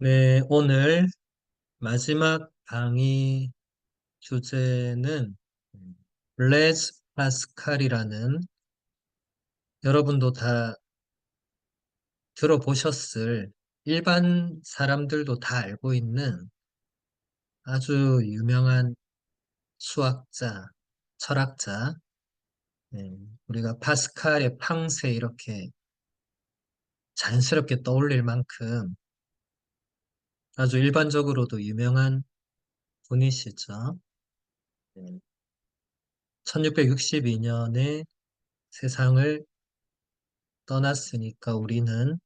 네, 오늘 마지막 강의 주제는 블레즈 파스칼이라는 여러분도 다 들어보셨을 일반 사람들도 다 알고 있는 아주 유명한 수학자, 철학자, 네, 우리가 파스칼의 팡세 이렇게 자연스럽게 떠올릴 만큼 아주 일반적으로도 유명한 분이시죠. 1662년에 세상을 떠났으니까 우리는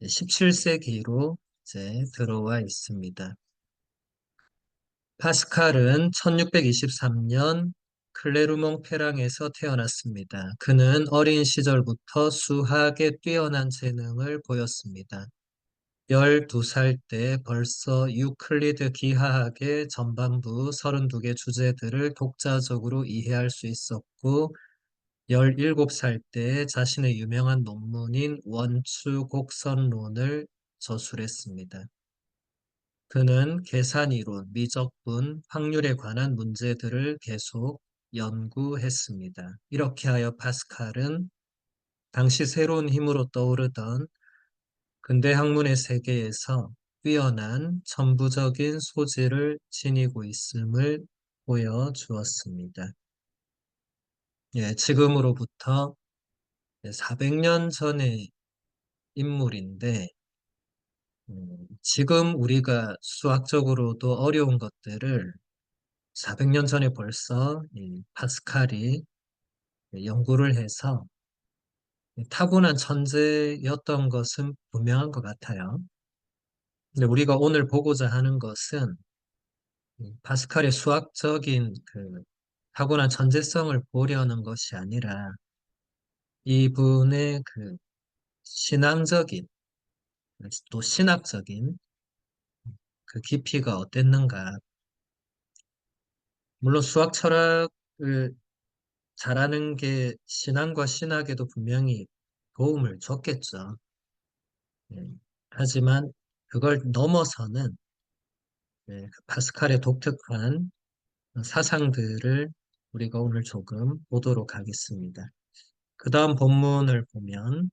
17세기로 이제 들어와 있습니다. 파스칼은 1623년 클레르몽 페랑에서 태어났습니다. 그는 어린 시절부터 수학에 뛰어난 재능을 보였습니다. 12살 때 벌써 유클리드 기하학의 전반부 32개 주제들을 독자적으로 이해할 수 있었고, 17살 때 자신의 유명한 논문인 원추곡선론을 저술했습니다. 그는 계산이론, 미적분, 확률에 관한 문제들을 계속 연구했습니다. 이렇게 하여 파스칼은 당시 새로운 힘으로 떠오르던 근대 학문의 세계에서 뛰어난 천부적인 소질을 지니고 있음을 보여주었습니다. 예, 지금으로부터 400년 전의 인물인데, 지금 우리가 수학적으로도 어려운 것들을 400년 전에 벌써 이 파스칼이 연구를 해서 타고난 천재였던 것은 분명한 것 같아요. 근데 우리가 오늘 보고자 하는 것은 이 파스칼의 수학적인 그 타고난 천재성을 보려는 것이 아니라 이분의 그 신앙적인 또 신학적인 그 깊이가 어땠는가. 물론 수학 철학을 잘하는 게 신앙과 신학에도 분명히 도움을 줬겠죠. 예. 하지만 그걸 넘어서는 그 파스칼의 독특한 사상들을 우리가 오늘 조금 보도록 하겠습니다. 그 다음 본문을 보면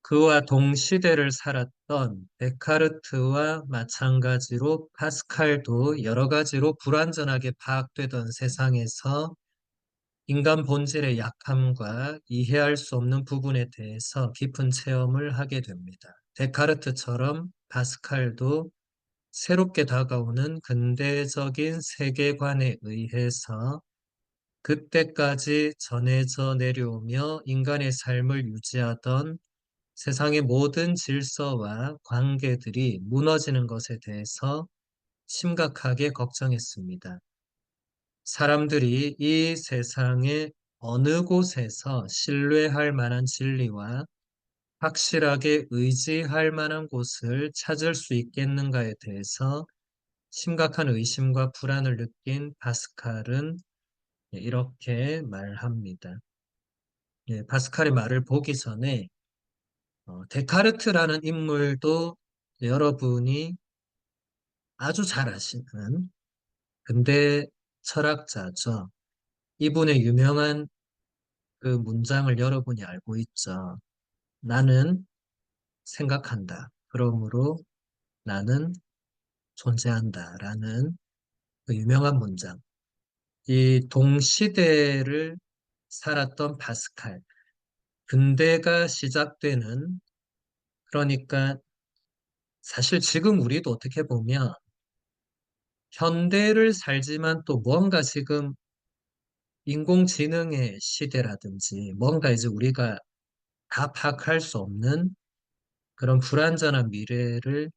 그와 동시대를 살았던 데카르트와 마찬가지로 파스칼도 여러 가지로 불완전하게 파악되던 세상에서 인간 본질의 약함과 이해할 수 없는 부분에 대해서 깊은 체험을 하게 됩니다. 데카르트처럼 파스칼도 새롭게 다가오는 근대적인 세계관에 의해서 그때까지 전해져 내려오며 인간의 삶을 유지하던 세상의 모든 질서와 관계들이 무너지는 것에 대해서 심각하게 걱정했습니다. 사람들이 이 세상의 어느 곳에서 신뢰할 만한 진리와 확실하게 의지할 만한 곳을 찾을 수 있겠는가에 대해서 심각한 의심과 불안을 느낀 파스칼은 이렇게 말합니다. 예, 파스칼의 말을 보기 전에 데카르트라는 인물도 여러분이 아주 잘 아시는 근대 철학자죠. 이분의 유명한 그 문장을 여러분이 알고 있죠. 나는 생각한다. 그러므로 나는 존재한다. 라는 그 유명한 문장. 이 동시대를 살았던 파스칼. 근대가 시작되는, 그러니까 사실 지금 우리도 어떻게 보면 현대를 살지만 또 뭔가 지금 인공지능의 시대라든지 뭔가 이제 우리가 다 파악할 수 없는 그런 불완전한 미래를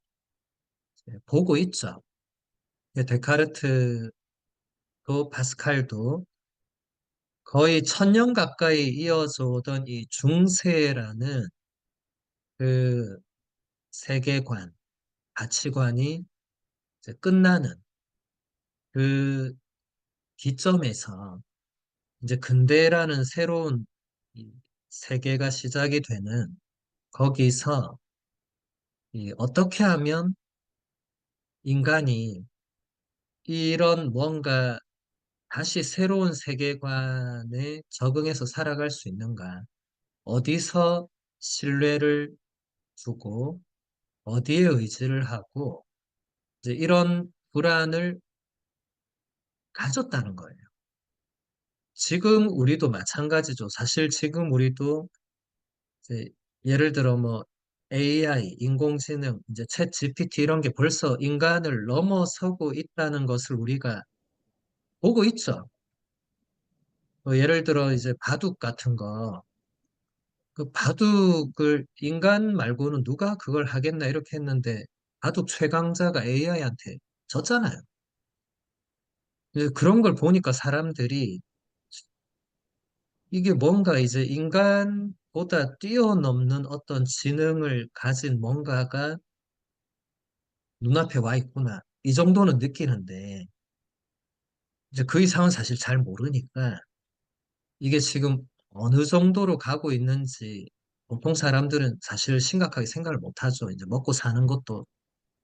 보고 있죠. 데카르트도 파스칼도 거의 1000년 가까이 이어져 오던 이 중세라는 그 세계관, 가치관이 이제 끝나는 그 기점에서 이제 근대라는 새로운 이 세계가 시작이 되는 거기서 이 어떻게 하면 인간이 이런 뭔가 다시 새로운 세계관에 적응해서 살아갈 수 있는가? 어디서 신뢰를 두고 어디에 의지를 하고 이제 이런 불안을 가졌다는 거예요. 지금 우리도 마찬가지죠. 사실 지금 우리도 이제 예를 들어 뭐 AI, 인공지능, 이제 챗 GPT 이런 게 벌써 인간을 넘어서고 있다는 것을 우리가 보고 있죠. 뭐 예를 들어 이제 바둑 같은 거, 그 바둑을 인간 말고는 누가 그걸 하겠나 이렇게 했는데 바둑 최강자가 AI한테 졌잖아요. 이제 그런 걸 보니까 사람들이 이게 뭔가 이제 인간보다 뛰어넘는 어떤 지능을 가진 뭔가가 눈앞에 와 있구나. 이 정도는 느끼는데, 이제 그 이상은 사실 잘 모르니까, 이게 지금 어느 정도로 가고 있는지, 보통 사람들은 사실 심각하게 생각을 못 하죠. 이제 먹고 사는 것도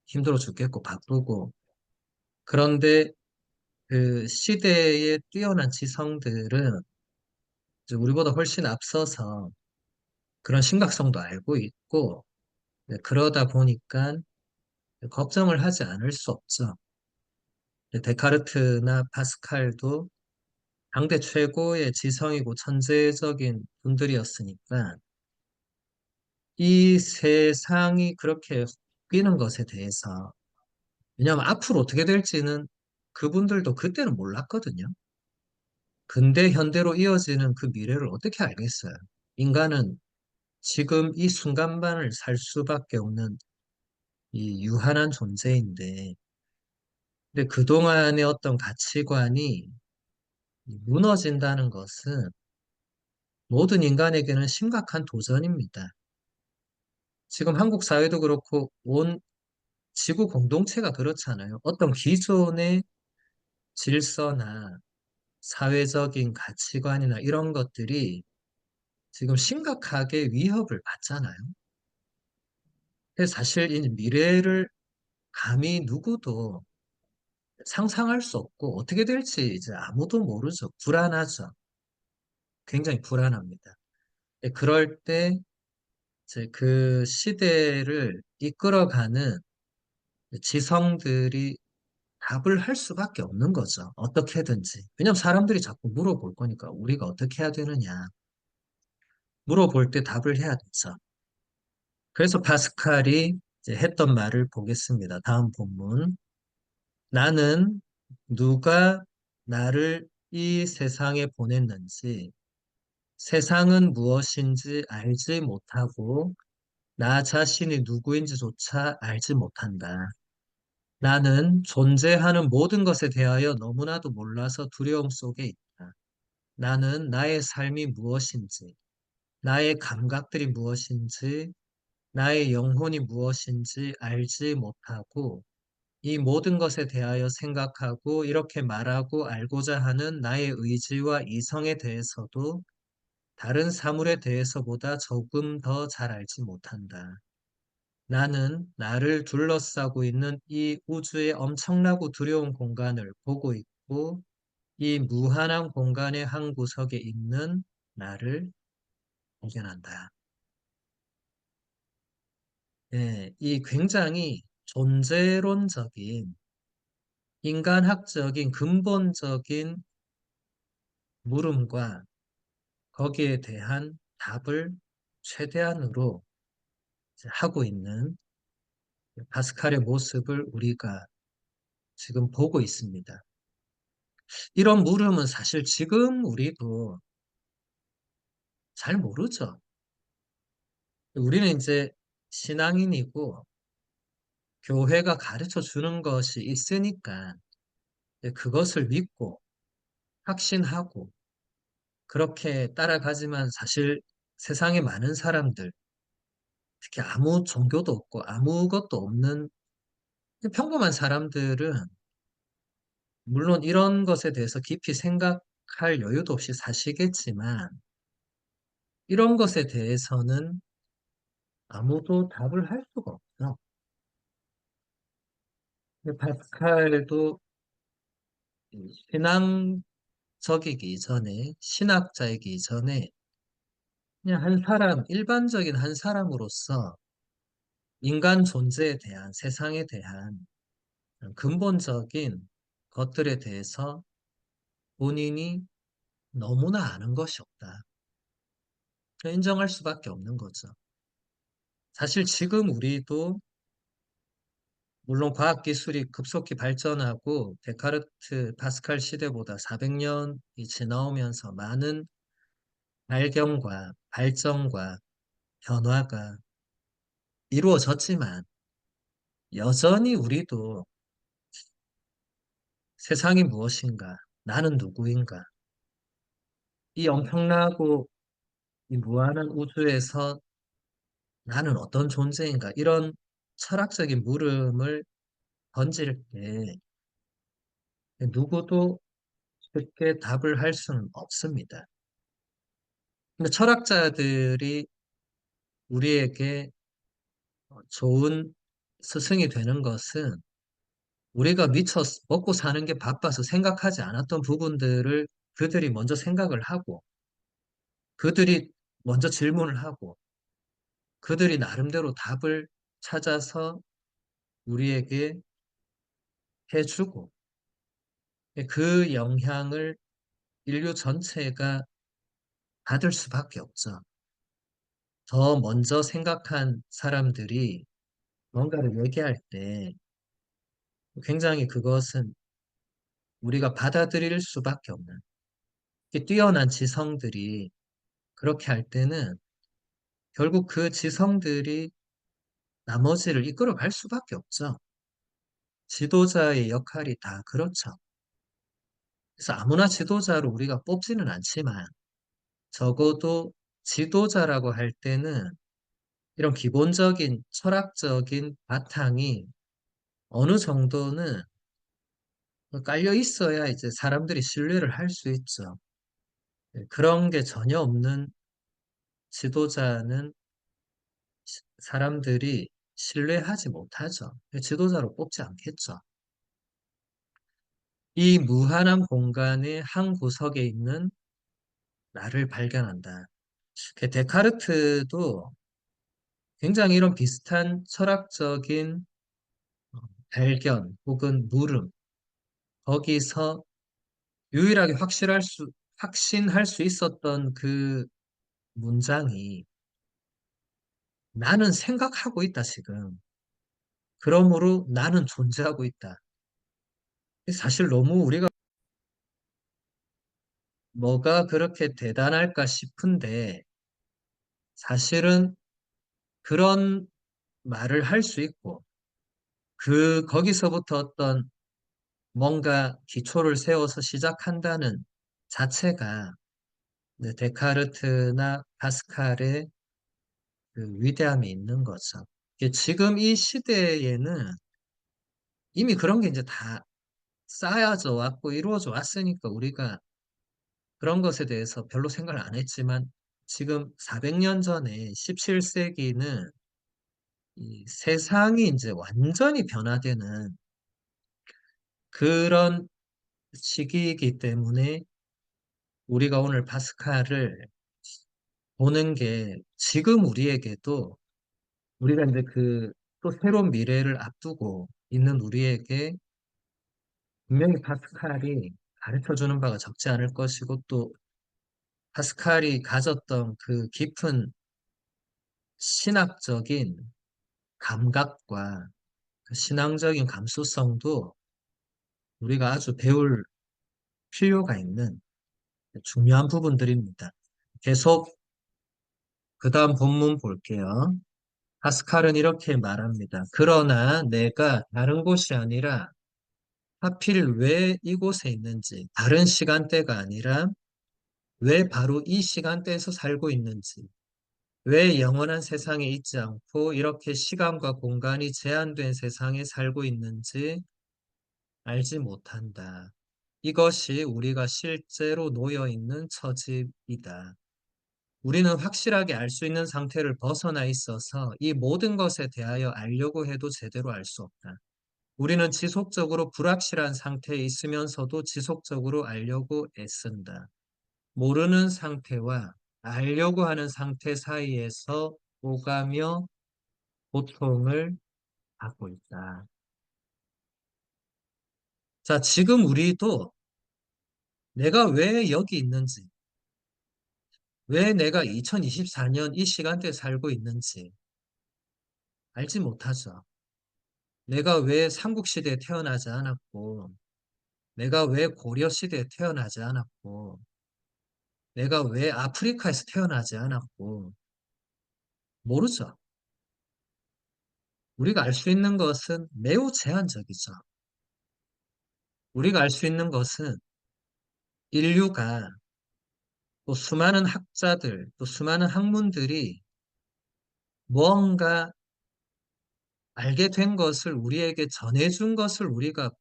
힘들어 죽겠고, 바쁘고. 그런데 그 시대에 뛰어난 지성들은 이제 우리보다 훨씬 앞서서 그런 심각성도 알고 있고, 네, 그러다 보니까 걱정을 하지 않을 수 없죠. 데카르트나 파스칼도 당대 최고의 지성이고 천재적인 분들이었으니까 이 세상이 그렇게 바뀌는 것에 대해서 왜냐하면 앞으로 어떻게 될지는 그분들도 그때는 몰랐거든요. 근대 현대로 이어지는 그 미래를 어떻게 알겠어요? 인간은 지금 이 순간만을 살 수밖에 없는 이 유한한 존재인데 근데 그동안의 어떤 가치관이 무너진다는 것은 모든 인간에게는 심각한 도전입니다. 지금 한국 사회도 그렇고 온 지구 공동체가 그렇잖아요. 어떤 기존의 질서나 사회적인 가치관이나 이런 것들이 지금 심각하게 위협을 받잖아요. 그래서 사실 이 미래를 감히 누구도 상상할 수 없고 어떻게 될지 이제 아무도 모르죠. 불안하죠. 굉장히 불안합니다. 그럴 때 이제 그 시대를 이끌어가는 지성들이 답을 할 수밖에 없는 거죠. 어떻게든지. 왜냐면 사람들이 자꾸 물어볼 거니까 우리가 어떻게 해야 되느냐. 물어볼 때 답을 해야 되죠. 그래서 파스칼이 이제 했던 말을 보겠습니다. 다음 본문. 나는 누가 나를 이 세상에 보냈는지, 세상은 무엇인지 알지 못하고, 나 자신이 누구인지조차 알지 못한다. 나는 존재하는 모든 것에 대하여 너무나도 몰라서 두려움 속에 있다. 나는 나의 삶이 무엇인지, 나의 감각들이 무엇인지, 나의 영혼이 무엇인지 알지 못하고, 이 모든 것에 대하여 생각하고 이렇게 말하고 알고자 하는 나의 의지와 이성에 대해서도 다른 사물에 대해서보다 조금 더 잘 알지 못한다. 나는 나를 둘러싸고 있는 이 우주의 엄청나고 두려운 공간을 보고 있고 이 무한한 공간의 한 구석에 있는 나를 발견한다. 예, 이 굉장히 존재론적인 인간학적인 근본적인 물음과 거기에 대한 답을 최대한으로 이제 하고 있는 파스칼의 모습을 우리가 지금 보고 있습니다. 이런 물음은 사실 지금 우리도 잘 모르죠. 우리는 이제 신앙인이고 교회가 가르쳐 주는 것이 있으니까 이제 그것을 믿고 확신하고 그렇게 따라가지만 사실 세상에 많은 사람들, 특히 아무 종교도 없고 아무것도 없는 평범한 사람들은 물론 이런 것에 대해서 깊이 생각할 여유도 없이 사시겠지만 이런 것에 대해서는 아무도 답을 할 수가 없어. 파스칼도 신앙적이기 전에, 신학자이기 전에 그냥 한 사람, 일반적인 한 사람으로서 인간 존재에 대한, 세상에 대한 근본적인 것들에 대해서 본인이 너무나 아는 것이 없다. 인정할 수밖에 없는 거죠. 사실 지금 우리도 물론 과학기술이 급속히 발전하고 데카르트, 파스칼 시대보다 400년이 지나오면서 많은 발견과 발전과 변화가 이루어졌지만 여전히 우리도 세상이 무엇인가, 나는 누구인가, 이 엄청나고 이 무한한 우주에서 나는 어떤 존재인가, 이런 철학적인 물음을 던질 때 누구도 쉽게 답을 할 수는 없습니다. 근데 철학자들이 우리에게 좋은 스승이 되는 것은 우리가 미처 먹고 사는 게 바빠서 생각하지 않았던 부분들을 그들이 먼저 생각을 하고 그들이 먼저 질문을 하고 그들이 나름대로 답을 찾아서 우리에게 해주고 그 영향을 인류 전체가 받을 수밖에 없죠. 더 먼저 생각한 사람들이 뭔가를 얘기할 때 굉장히 그것은 우리가 받아들일 수밖에 없는 뛰어난 지성들이 그렇게 할 때는 결국 그 지성들이 나머지를 이끌어갈 수밖에 없죠. 지도자의 역할이 다 그렇죠. 그래서 아무나 지도자로 우리가 뽑지는 않지만 적어도 지도자라고 할 때는 이런 기본적인 철학적인 바탕이 어느 정도는 깔려 있어야 이제 사람들이 신뢰를 할 수 있죠. 그런 게 전혀 없는 지도자는 사람들이 신뢰하지 못하죠. 지도자로 뽑지 않겠죠. 이 무한한 공간의 한 구석에 있는 나를 발견한다. 데카르트도 굉장히 이런 비슷한 철학적인 발견 혹은 물음, 거기서 유일하게 확신할 수 있었던 그 문장이 나는 생각하고 있다, 지금. 그러므로 나는 존재하고 있다. 사실 너무 우리가 뭐가 그렇게 대단할까 싶은데 사실은 그런 말을 할 수 있고 거기서부터 어떤 뭔가 기초를 세워서 시작한다는 자체가 이제 데카르트나 파스칼의 그 위대함이 있는 거죠. 지금 이 시대에는 이미 그런 게 이제 다 쌓여져 왔고 이루어져 왔으니까 우리가 그런 것에 대해서 별로 생각을 안 했지만 지금 400년 전에 17세기는 이 세상이 이제 완전히 변화되는 그런 시기이기 때문에 우리가 오늘 파스칼을 보는 게 지금 우리에게도 우리가 이제 또 새로운 미래를 앞두고 있는 우리에게 분명히 파스칼이 가르쳐 주는 바가 적지 않을 것이고 또 파스칼이 가졌던 그 깊은 신학적인 감각과 그 신앙적인 감수성도 우리가 아주 배울 필요가 있는 중요한 부분들입니다. 계속 그 다음 본문 볼게요. 파스칼은 이렇게 말합니다. 그러나 내가 다른 곳이 아니라 하필 왜 이곳에 있는지, 다른 시간대가 아니라 왜 바로 이 시간대에서 살고 있는지, 왜 영원한 세상에 있지 않고 이렇게 시간과 공간이 제한된 세상에 살고 있는지 알지 못한다. 이것이 우리가 실제로 놓여 있는 처지이다. 우리는 확실하게 알 수 있는 상태를 벗어나 있어서 이 모든 것에 대하여 알려고 해도 제대로 알 수 없다. 우리는 지속적으로 불확실한 상태에 있으면서도 지속적으로 알려고 애쓴다. 모르는 상태와 알려고 하는 상태 사이에서 오가며 고통을 받고 있다. 자, 지금 우리도 내가 왜 여기 있는지, 왜 내가 2024년 이 시간대에 살고 있는지 알지 못하죠. 내가 왜 삼국시대에 태어나지 않았고, 내가 왜 고려시대에 태어나지 않았고, 내가 왜 아프리카에서 태어나지 않았고, 모르죠. 우리가 알 수 있는 것은 매우 제한적이죠. 우리가 알 수 있는 것은 인류가 또 수많은 학자들, 또 수많은 학문들이 무언가 알게 된 것을 우리에게 전해준 것을 우리가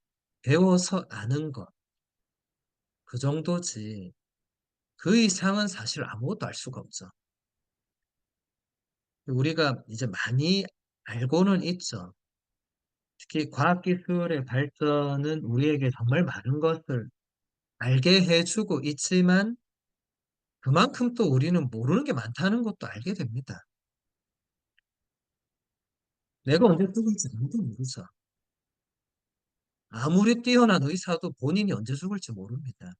배워서 아는 것, 그 정도지. 그 이상은 사실 아무것도 알 수가 없죠. 우리가 이제 많이 알고는 있죠. 특히 과학기술의 발전은 우리에게 정말 많은 것을 알게 해주고 있지만 그만큼 또 우리는 모르는 게 많다는 것도 알게 됩니다. 내가 언제 죽을지 아무도 모르죠. 아무리 뛰어난 의사도 본인이 언제 죽을지 모릅니다.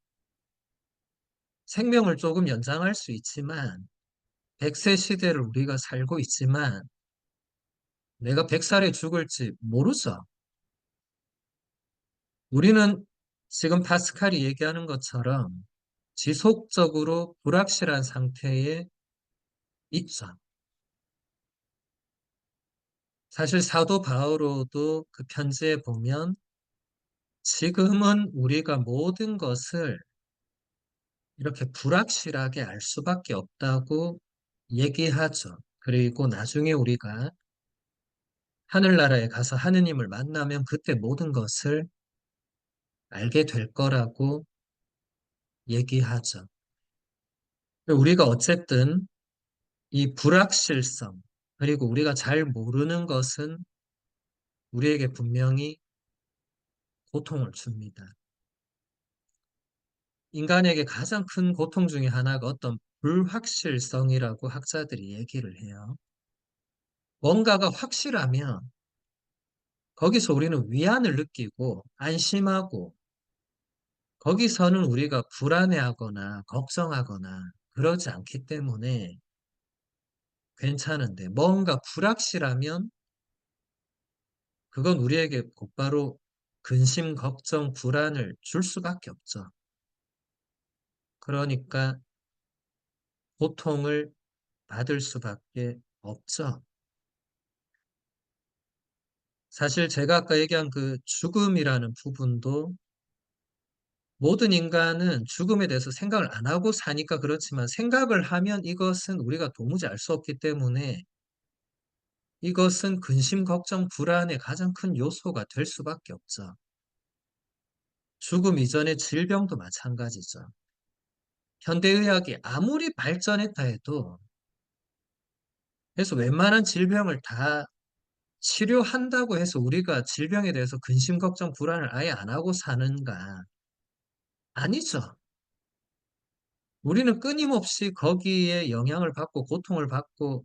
생명을 조금 연장할 수 있지만 100세 시대를 우리가 살고 있지만 내가 100살에 죽을지 모르죠. 우리는 지금 파스칼이 얘기하는 것처럼 지속적으로 불확실한 상태에 있죠. 사실 사도 바오로도 그 편지에 보면 지금은 우리가 모든 것을 이렇게 불확실하게 알 수밖에 없다고 얘기하죠. 그리고 나중에 우리가 하늘나라에 가서 하느님을 만나면 그때 모든 것을 알게 될 거라고 얘기하죠. 우리가 어쨌든 이 불확실성, 그리고 우리가 잘 모르는 것은 우리에게 분명히 고통을 줍니다. 인간에게 가장 큰 고통 중에 하나가 어떤 불확실성이라고 학자들이 얘기를 해요. 뭔가가 확실하면 거기서 우리는 위안을 느끼고 안심하고 거기서는 우리가 불안해하거나 걱정하거나 그러지 않기 때문에 괜찮은데 뭔가 불확실하면 그건 우리에게 곧바로 근심, 걱정, 불안을 줄 수밖에 없죠. 그러니까 고통을 받을 수밖에 없죠. 사실 제가 아까 얘기한 그 죽음이라는 부분도 모든 인간은 죽음에 대해서 생각을 안 하고 사니까 그렇지만 생각을 하면 이것은 우리가 도무지 알 수 없기 때문에 이것은 근심, 걱정, 불안의 가장 큰 요소가 될 수밖에 없죠. 죽음 이전의 질병도 마찬가지죠. 현대의학이 아무리 발전했다 해도 그래서 웬만한 질병을 다 치료한다고 해서 우리가 질병에 대해서 근심, 걱정, 불안을 아예 안 하고 사는가? 아니죠. 우리는 끊임없이 거기에 영향을 받고 고통을 받고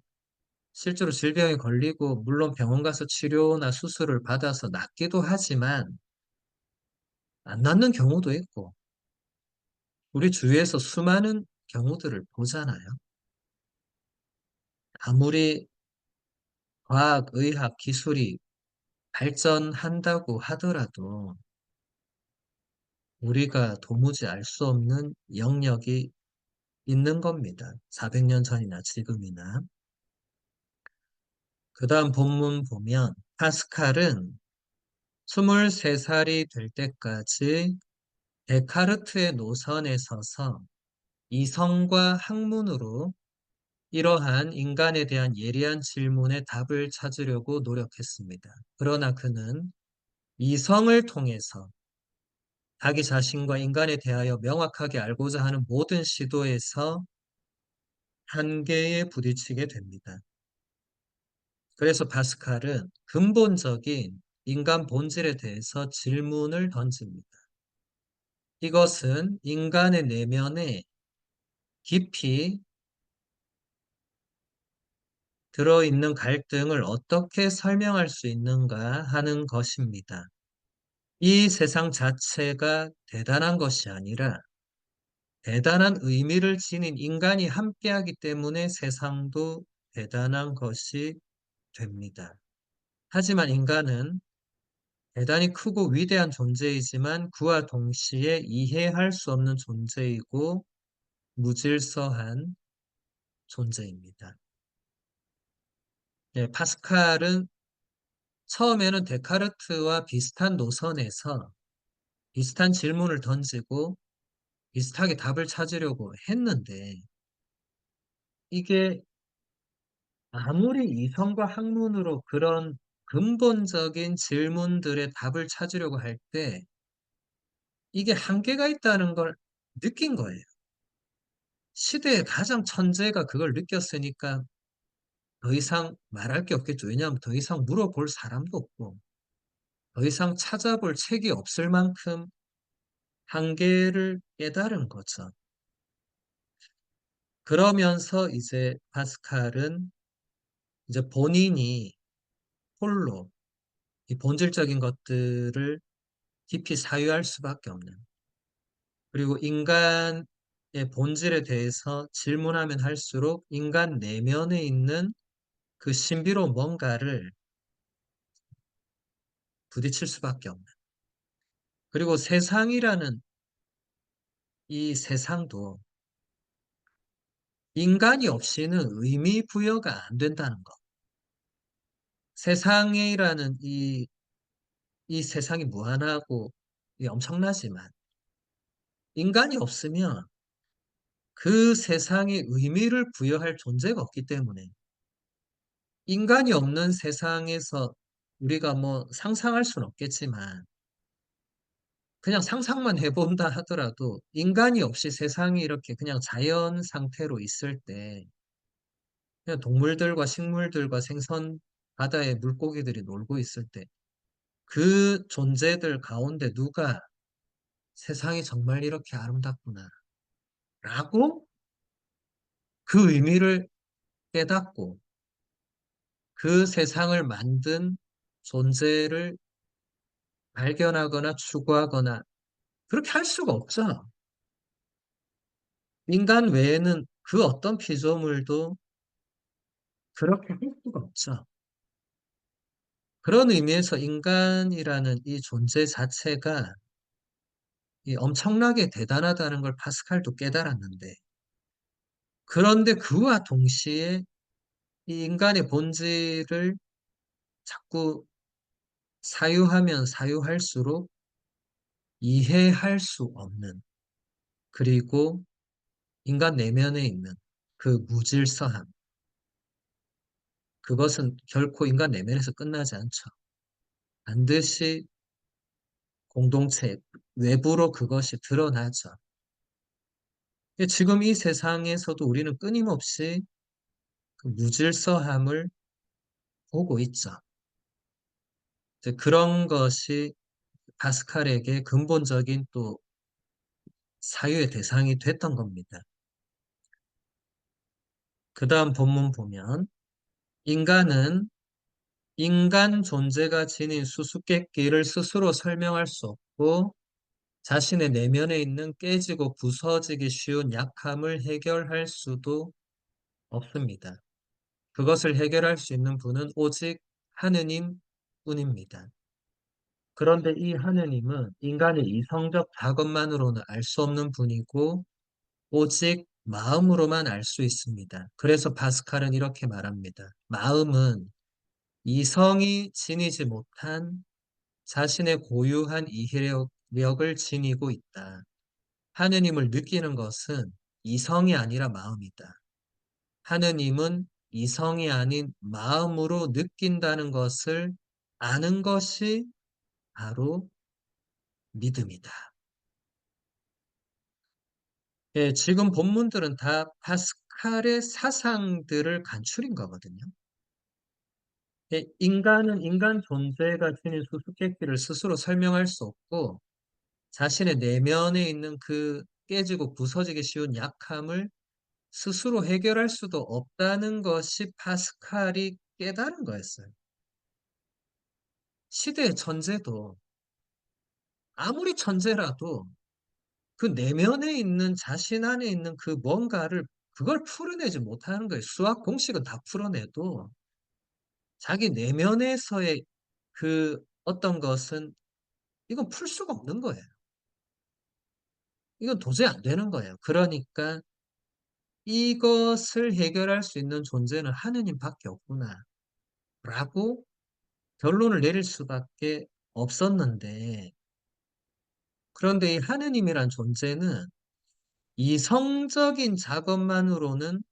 실제로 질병에 걸리고 물론 병원 가서 치료나 수술을 받아서 낫기도 하지만 안 낫는 경우도 있고 우리 주위에서 수많은 경우들을 보잖아요. 아무리 과학, 의학, 기술이 발전한다고 하더라도 우리가 도무지 알 수 없는 영역이 있는 겁니다. 400년 전이나 지금이나. 그 다음 본문 보면 파스칼은 23살이 될 때까지 데카르트의 노선에 서서 이성과 학문으로 이러한 인간에 대한 예리한 질문에 답을 찾으려고 노력했습니다. 그러나 그는 이성을 통해서 자기 자신과 인간에 대하여 명확하게 알고자 하는 모든 시도에서 한계에 부딪히게 됩니다. 그래서 파스칼은 근본적인 인간 본질에 대해서 질문을 던집니다. 이것은 인간의 내면에 깊이 들어있는 갈등을 어떻게 설명할 수 있는가 하는 것입니다. 이 세상 자체가 대단한 것이 아니라 대단한 의미를 지닌 인간이 함께하기 때문에 세상도 대단한 것이 됩니다. 하지만 인간은 대단히 크고 위대한 존재이지만 그와 동시에 이해할 수 없는 존재이고 무질서한 존재입니다. 네, 파스칼은 처음에는 데카르트와 비슷한 노선에서 비슷한 질문을 던지고 비슷하게 답을 찾으려고 했는데 이게 아무리 이성과 학문으로 그런 근본적인 질문들의 답을 찾으려고 할 때 이게 한계가 있다는 걸 느낀 거예요. 시대의 가장 천재가 그걸 느꼈으니까 더 이상 말할 게 없겠죠. 왜냐하면 더 이상 물어볼 사람도 없고 더 이상 찾아볼 책이 없을 만큼 한계를 깨달은 거죠. 그러면서 이제 파스칼은 이제 본인이 홀로 이 본질적인 것들을 깊이 사유할 수밖에 없는 그리고 인간의 본질에 대해서 질문하면 할수록 인간 내면에 있는 그 신비로운 뭔가를 부딪힐 수밖에 없는 그리고 세상이라는 이 세상도 인간이 없이는 의미 부여가 안 된다는 것. 세상이라는 이 세상이 무한하고 엄청나지만 인간이 없으면 그 세상에 의미를 부여할 존재가 없기 때문에 인간이 없는 세상에서 우리가 뭐 상상할 수는 없겠지만 그냥 상상만 해본다 하더라도 인간이 없이 세상이 이렇게 그냥 자연 상태로 있을 때 그냥 동물들과 식물들과 생선 바다의 물고기들이 놀고 있을 때 그 존재들 가운데 누가 세상이 정말 이렇게 아름답구나 라고 그 의미를 깨닫고 그 세상을 만든 존재를 발견하거나 추구하거나 그렇게 할 수가 없죠. 인간 외에는 그 어떤 피조물도 그렇게 할 수가 없죠. 그런 의미에서 인간이라는 이 존재 자체가 이 엄청나게 대단하다는 걸 파스칼도 깨달았는데, 그런데 그와 동시에 이 인간의 본질을 자꾸 사유하면 사유할수록 이해할 수 없는, 그리고 인간 내면에 있는 그 무질서함, 그것은 결코 인간 내면에서 끝나지 않죠. 반드시 공동체 외부로 그것이 드러나죠. 지금 이 세상에서도 우리는 끊임없이 그 무질서함을 보고 있죠. 이제 그런 것이 파스칼에게 근본적인 또 사유의 대상이 됐던 겁니다. 그 다음 본문 보면 인간은 인간 존재가 지닌 수수께끼를 스스로 설명할 수 없고 자신의 내면에 있는 깨지고 부서지기 쉬운 약함을 해결할 수도 없습니다. 그것을 해결할 수 있는 분은 오직 하느님 뿐입니다. 그런데 이 하느님은 인간의 이성적 작업만으로는 알 수 없는 분이고 오직 마음으로만 알 수 있습니다. 그래서 파스칼은 이렇게 말합니다. 마음은 이성이 지니지 못한 자신의 고유한 이해력을 지니고 있다. 하느님을 느끼는 것은 이성이 아니라 마음이다. 하느님은 이성이 아닌 마음으로 느낀다는 것을 아는 것이 바로 믿음이다. 예, 지금 본문들은 다 파스칼의 사상들을 간추린 거거든요. 인간은 인간 존재가 지닌 수수께끼를 스스로 설명할 수 없고 자신의 내면에 있는 그 깨지고 부서지기 쉬운 약함을 스스로 해결할 수도 없다는 것이 파스칼이 깨달은 거였어요. 시대의 천재도 아무리 천재라도 그 내면에 있는 자신 안에 있는 그 뭔가를 그걸 풀어내지 못하는 거예요. 수학 공식은 다 풀어내도 자기 내면에서의 그 어떤 것은 이건 풀 수가 없는 거예요. 이건 도저히 안 되는 거예요. 그러니까 이것을 해결할 수 있는 존재는 하느님밖에 없구나. 라고 결론을 내릴 수밖에 없었는데, 그런데 이 하느님이란 존재는 이성적인 작업만으로는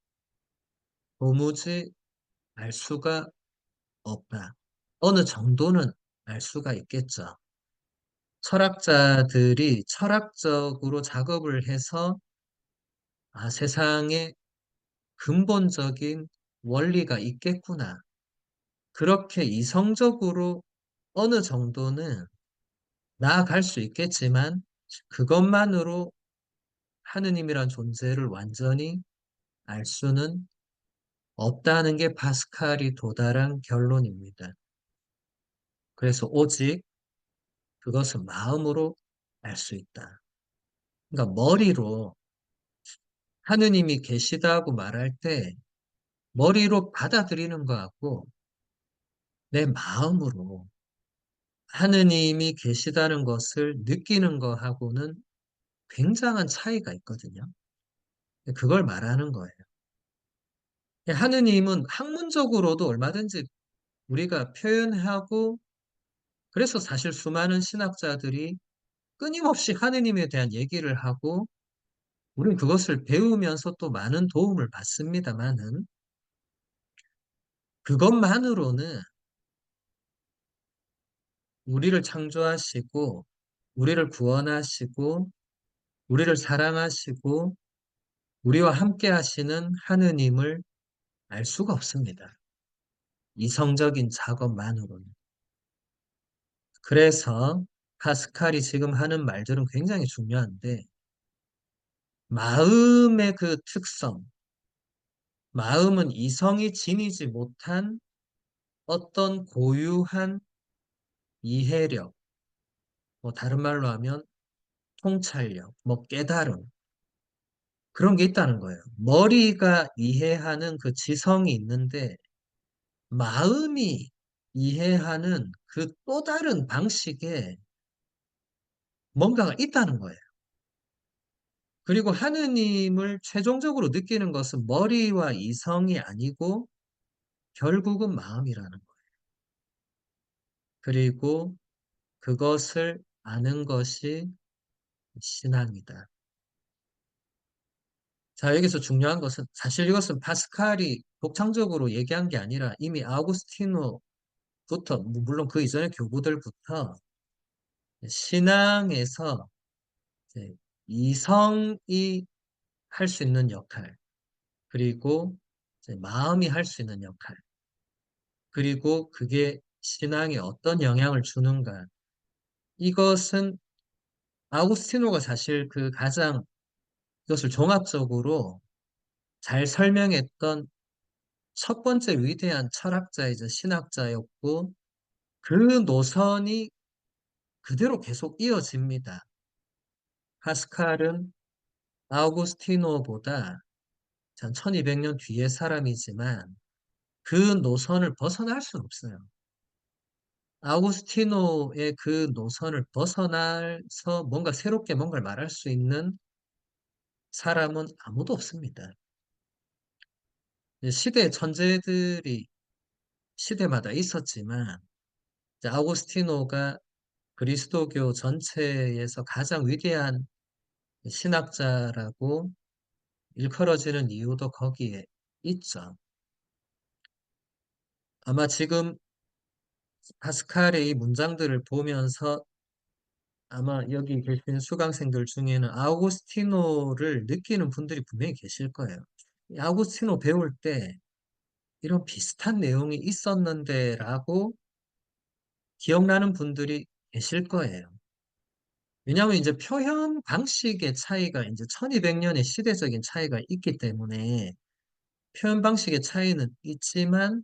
도무지 알 수가 없다. 어느 정도는 알 수가 있겠죠. 철학자들이 철학적으로 작업을 해서 세상에 근본적인 원리가 있겠구나. 그렇게 이성적으로 어느 정도는 나아갈 수 있겠지만 그것만으로 하느님이란 존재를 완전히 알 수는 없다는 게 파스칼이 도달한 결론입니다. 그래서 오직 그것은 마음으로 알 수 있다. 그러니까 머리로 하느님이 계시다고 말할 때 머리로 받아들이는 거하고 내 마음으로 하느님이 계시다는 것을 느끼는 거하고는 굉장한 차이가 있거든요. 그걸 말하는 거예요. 하느님은 학문적으로도 얼마든지 우리가 표현하고 그래서 사실 수많은 신학자들이 끊임없이 하느님에 대한 얘기를 하고 우리는 그것을 배우면서 또 많은 도움을 받습니다만은 그것만으로는 우리를 창조하시고 우리를 구원하시고 우리를 사랑하시고 우리와 함께 하시는 하느님을 알 수가 없습니다. 이성적인 작업만으로는. 그래서 파스칼이 지금 하는 말들은 굉장히 중요한데 마음의 그 특성, 마음은 이성이 지니지 못한 어떤 고유한 이해력, 뭐 다른 말로 하면 통찰력, 뭐 깨달음, 그런 게 있다는 거예요. 머리가 이해하는 그 지성이 있는데 마음이 이해하는 그 또 다른 방식의 뭔가가 있다는 거예요. 그리고 하느님을 최종적으로 느끼는 것은 머리와 이성이 아니고 결국은 마음이라는 거예요. 그리고 그것을 아는 것이 신앙이다. 자, 여기서 중요한 것은 사실 이것은 파스칼이 독창적으로 얘기한 게 아니라 이미 아우구스티노부터, 물론 그 이전의 교부들부터 신앙에서 이제 이성이 할 수 있는 역할, 그리고 이제 마음이 할 수 있는 역할, 그리고 그게 신앙에 어떤 영향을 주는가. 이것은 아우구스티노가 사실 그 가장 이것을 종합적으로 잘 설명했던 첫 번째 위대한 철학자이자 신학자였고 그 노선이 그대로 계속 이어집니다. 파스칼은 아우구스티노보다 한 1200년 뒤의 사람이지만 그 노선을 벗어날 수는 없어요. 아우구스티노의 그 노선을 벗어나서 뭔가 새롭게 뭔가를 말할 수 있는 사람은 아무도 없습니다. 시대의 천재들이 시대마다 있었지만 아우구스티노가 그리스도교 전체에서 가장 위대한 신학자라고 일컬어지는 이유도 거기에 있죠. 아마 지금 파스칼의 이 문장들을 보면서 아마 여기 계신 수강생들 중에는 아우구스티노를 느끼는 분들이 분명히 계실 거예요. 이 아우구스티노 배울 때 이런 비슷한 내용이 있었는데라고 기억나는 분들이 계실 거예요. 왜냐하면 이제 표현 방식의 차이가 이제 1200년의 시대적인 차이가 있기 때문에 표현 방식의 차이는 있지만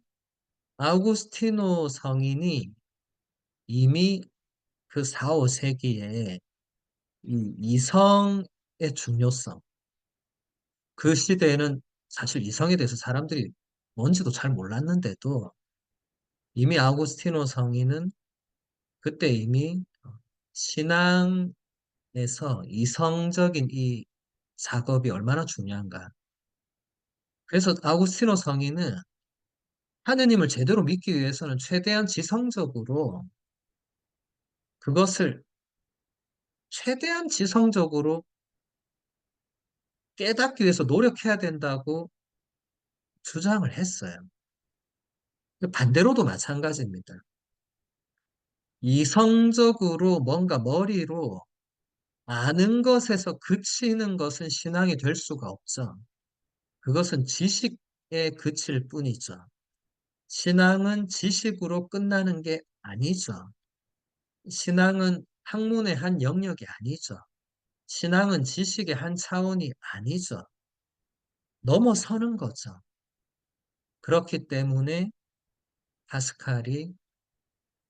아우구스티노 성인이 이미 그 4, 5세기에 이 이성의 중요성, 그 시대에는 사실 이성에 대해서 사람들이 뭔지도 잘 몰랐는데도 이미 아우구스티노 성인은 그때 이미 신앙에서 이성적인 이 작업이 얼마나 중요한가. 그래서 아우구스티노 성인은 하느님을 제대로 믿기 위해서는 최대한 지성적으로 그것을 최대한 지성적으로 깨닫기 위해서 노력해야 된다고 주장을 했어요. 반대로도 마찬가지입니다. 이성적으로 뭔가 머리로 아는 것에서 그치는 것은 신앙이 될 수가 없죠. 그것은 지식에 그칠 뿐이죠. 신앙은 지식으로 끝나는 게 아니죠. 신앙은 학문의 한 영역이 아니죠. 신앙은 지식의 한 차원이 아니죠. 넘어서는 거죠. 그렇기 때문에 파스칼이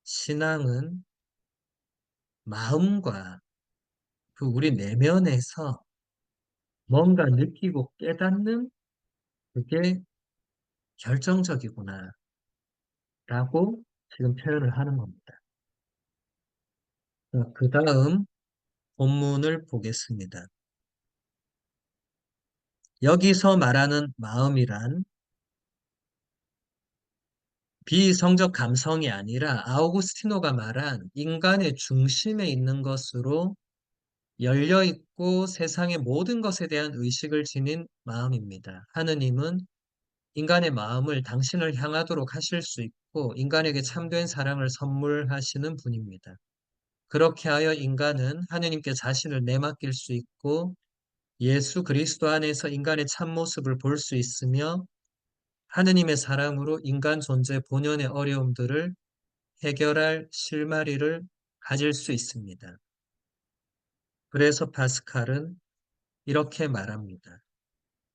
신앙은 마음과 그 우리 내면에서 뭔가 느끼고 깨닫는 그게 결정적이구나라고 지금 표현을 하는 겁니다. 그 다음 본문을 보겠습니다. 여기서 말하는 마음이란 비이성적 감성이 아니라 아우구스티노가 말한 인간의 중심에 있는 것으로 열려있고 세상의 모든 것에 대한 의식을 지닌 마음입니다. 하느님은 인간의 마음을 당신을 향하도록 하실 수 있고 인간에게 참된 사랑을 선물하시는 분입니다. 그렇게 하여 인간은 하느님께 자신을 내맡길 수 있고 예수 그리스도 안에서 인간의 참모습을 볼 수 있으며 하느님의 사랑으로 인간 존재 본연의 어려움들을 해결할 실마리를 가질 수 있습니다. 그래서 파스칼은 이렇게 말합니다.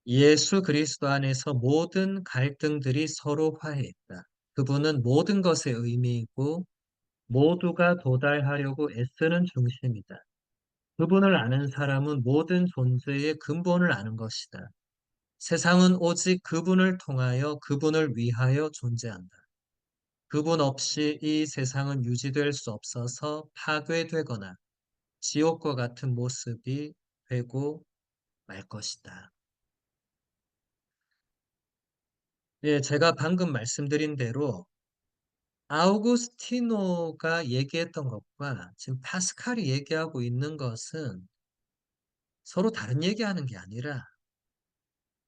예수 그리스도 안에서 모든 갈등들이 서로 화해했다. 그분은 모든 것의 의미이고 모두가 도달하려고 애쓰는 중심이다. 그분을 아는 사람은 모든 존재의 근본을 아는 것이다. 세상은 오직 그분을 통하여 그분을 위하여 존재한다. 그분 없이 이 세상은 유지될 수 없어서 파괴되거나 지옥과 같은 모습이 되고 말 것이다. 예, 제가 방금 말씀드린 대로 아우구스티노가 얘기했던 것과 지금 파스칼이 얘기하고 있는 것은 서로 다른 얘기하는 게 아니라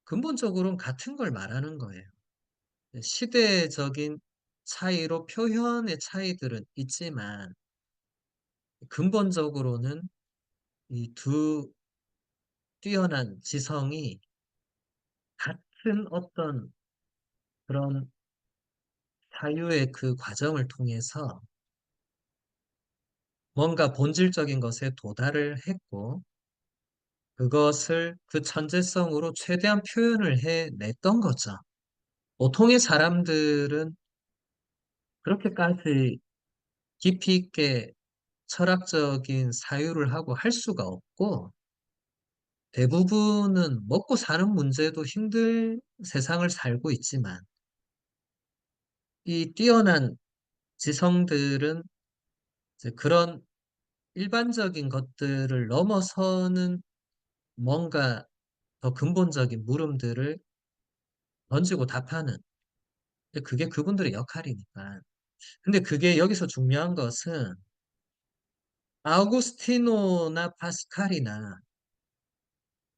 근본적으로는 같은 걸 말하는 거예요. 시대적인 차이로 표현의 차이들은 있지만 근본적으로는 이 두 뛰어난 지성이 같은 어떤 그런 사유의 그 과정을 통해서 뭔가 본질적인 것에 도달을 했고 그것을 그 천재성으로 최대한 표현을 해냈던 거죠. 보통의 사람들은 그렇게까지 깊이 있게 철학적인 사유를 하고 할 수가 없고 대부분은 먹고 사는 문제도 힘들 세상을 살고 있지만 이 뛰어난 지성들은 이제 그런 일반적인 것들을 넘어서는 뭔가 더 근본적인 물음들을 던지고 답하는 그게 그분들의 역할이니까. 근데 그게 여기서 중요한 것은 아우구스티노나 파스칼이나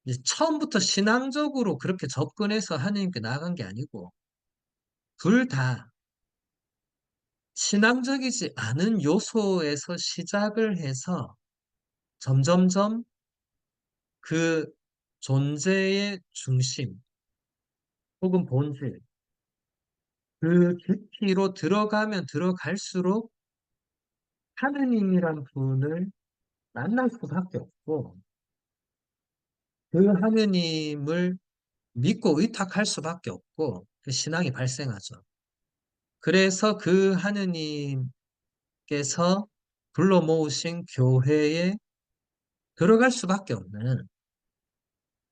이제 처음부터 신앙적으로 그렇게 접근해서 하느님께 나아간 게 아니고 둘 다 신앙적이지 않은 요소에서 시작을 해서 점점점 그 존재의 중심 혹은 본질 그 깊이로 들어가면 들어갈수록 하느님이란 분을 만날 수밖에 없고, 그 하느님을 믿고 의탁할 수밖에 없고, 그 신앙이 발생하죠. 그래서 그 하느님께서 불러 모으신 교회에 들어갈 수밖에 없는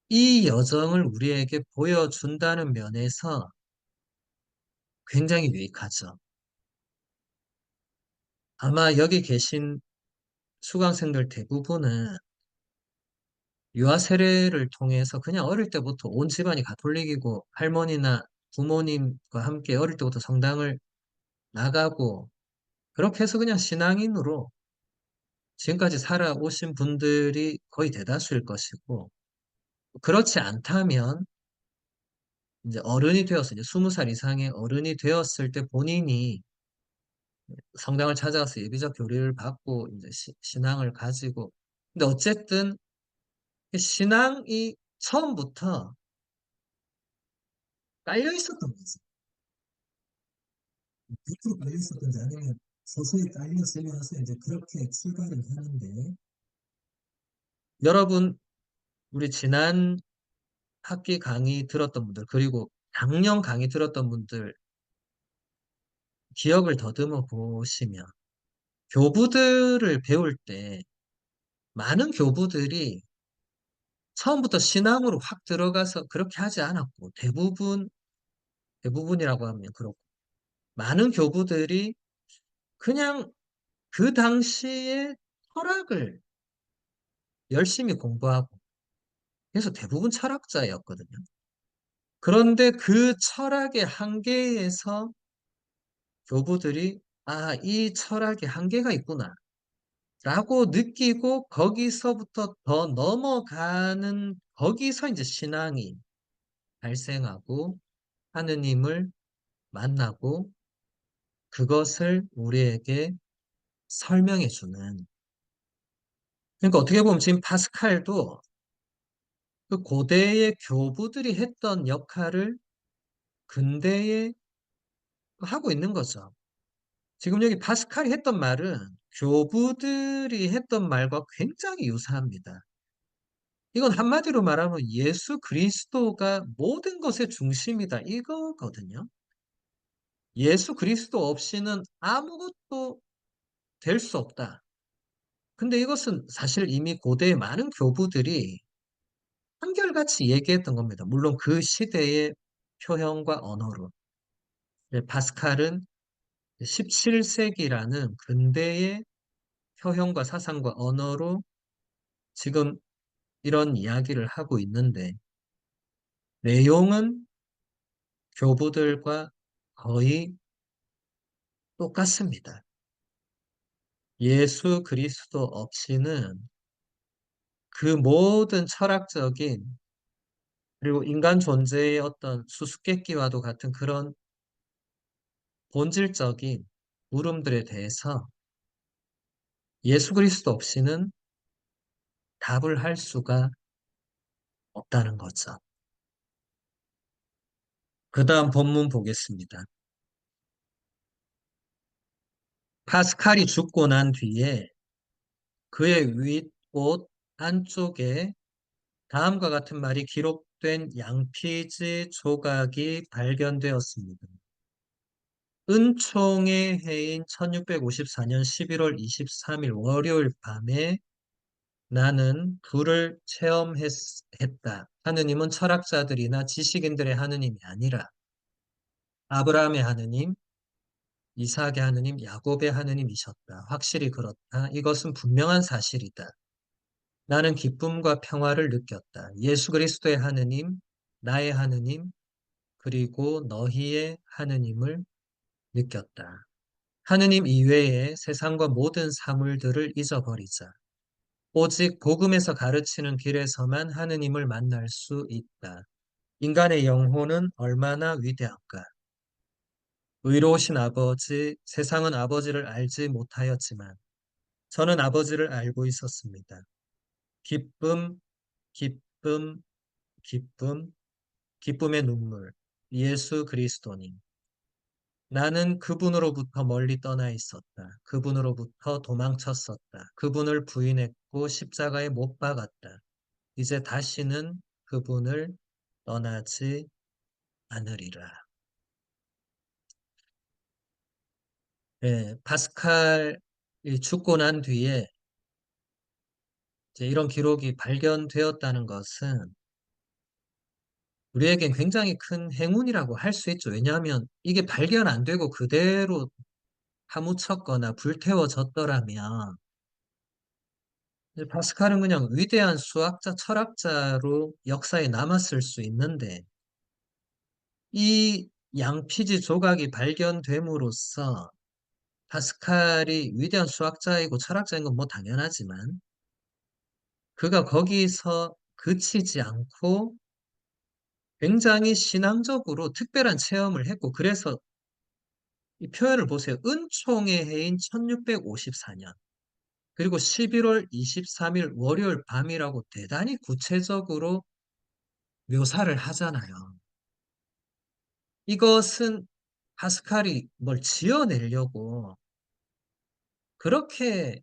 이 여정을 우리에게 보여준다는 면에서 굉장히 유익하죠. 아마 여기 계신 수강생들 대부분은 유아 세례를 통해서 그냥 어릴 때부터 온 집안이 가톨릭이고 할머니나 부모님과 함께 어릴 때부터 성당을 나가고 그렇게 해서 그냥 신앙인으로 지금까지 살아오신 분들이 거의 대다수일 것이고, 그렇지 않다면 이제 어른이 되어서 이제 20살 이상의 어른이 되었을 때 본인이 성당을 찾아가서 예비적 교리를 받고 이제 신앙을 가지고, 근데 어쨌든 신앙이 처음부터 깔려 있었던 거지. 100% 깔려 있었던지 아니면 서서히 깔려지면서 이제 그렇게 출발을 하는데, 여러분 우리 지난 학기 강의 들었던 분들 그리고 작년 강의 들었던 분들 기억을 더듬어 보시면 교부들을 배울 때 많은 교부들이 처음부터 신앙으로 확 들어가서 그렇게 하지 않았고, 대부분이라고 하면 그렇고, 많은 교부들이 그냥 그 당시에 철학을 열심히 공부하고, 그래서 대부분 철학자였거든요. 그런데 그 철학의 한계에서 교부들이, 아, 이 철학에 한계가 있구나 라고 느끼고 거기서부터 더 넘어가는, 거기서 이제 신앙이 발생하고 하느님을 만나고 그것을 우리에게 설명해 주는. 그러니까 어떻게 보면 지금 파스칼도 그 고대의 교부들이 했던 역할을 근대에 하고 있는 거죠. 지금 여기 파스칼이 했던 말은 교부들이 했던 말과 굉장히 유사합니다. 이건 한마디로 말하면 예수 그리스도가 모든 것의 중심이다, 이거거든요. 예수 그리스도 없이는 아무것도 될 수 없다. 근데 이것은 사실 이미 고대의 많은 교부들이 한결같이 얘기했던 겁니다. 물론 그 시대의 표현과 언어로. 파스칼은 17세기라는 근대의 표현과 사상과 언어로 지금 이런 이야기를 하고 있는데, 내용은 교부들과 거의 똑같습니다. 예수 그리스도 없이는 그 모든 철학적인 그리고 인간 존재의 어떤 수수께끼와도 같은 그런 본질적인 물음들에 대해서 예수 그리스도 없이는 답을 할 수가 없다는 거죠. 그 다음 본문 보겠습니다. 파스칼이 죽고 난 뒤에 그의 윗옷 안쪽에 다음과 같은 말이 기록된 양피지 조각이 발견되었습니다. 은총의 해인 1654년 11월 23일 월요일 밤에 나는 불을 체험했다. 하느님은 철학자들이나 지식인들의 하느님이 아니라 아브라함의 하느님, 이삭의 하느님, 야곱의 하느님이셨다. 확실히 그렇다. 이것은 분명한 사실이다. 나는 기쁨과 평화를 느꼈다. 예수 그리스도의 하느님, 나의 하느님, 그리고 너희의 하느님을 느꼈다. 하느님 이외의 세상과 모든 사물들을 잊어버리자. 오직 복음에서 가르치는 길에서만 하느님을 만날 수 있다. 인간의 영혼은 얼마나 위대한가. 의로우신 아버지, 세상은 아버지를 알지 못하였지만 저는 아버지를 알고 있었습니다. 기쁨, 기쁨, 기쁨, 기쁨의 눈물, 예수 그리스도님. 나는 그분으로부터 멀리 떠나 있었다. 그분으로부터 도망쳤었다. 그분을 부인했고 십자가에 못 박았다. 이제 다시는 그분을 떠나지 않으리라. 예, 파스칼이 죽고 난 뒤에 이제 이런 기록이 발견되었다는 것은 우리에겐 굉장히 큰 행운이라고 할 수 있죠. 왜냐하면 이게 발견 안 되고 그대로 파묻혔거나 불태워졌더라면 이제 파스칼은 그냥 위대한 수학자, 철학자로 역사에 남았을 수 있는데 이 양피지 조각이 발견됨으로써 파스칼이 위대한 수학자이고 철학자인 건 뭐 당연하지만 그가 거기서 그치지 않고 굉장히 신앙적으로 특별한 체험을 했고 그래서 이 표현을 보세요. 은총의 해인 1654년 그리고 11월 23일 월요일 밤이라고 대단히 구체적으로 묘사를 하잖아요. 이것은 파스칼이 뭘 지어내려고 그렇게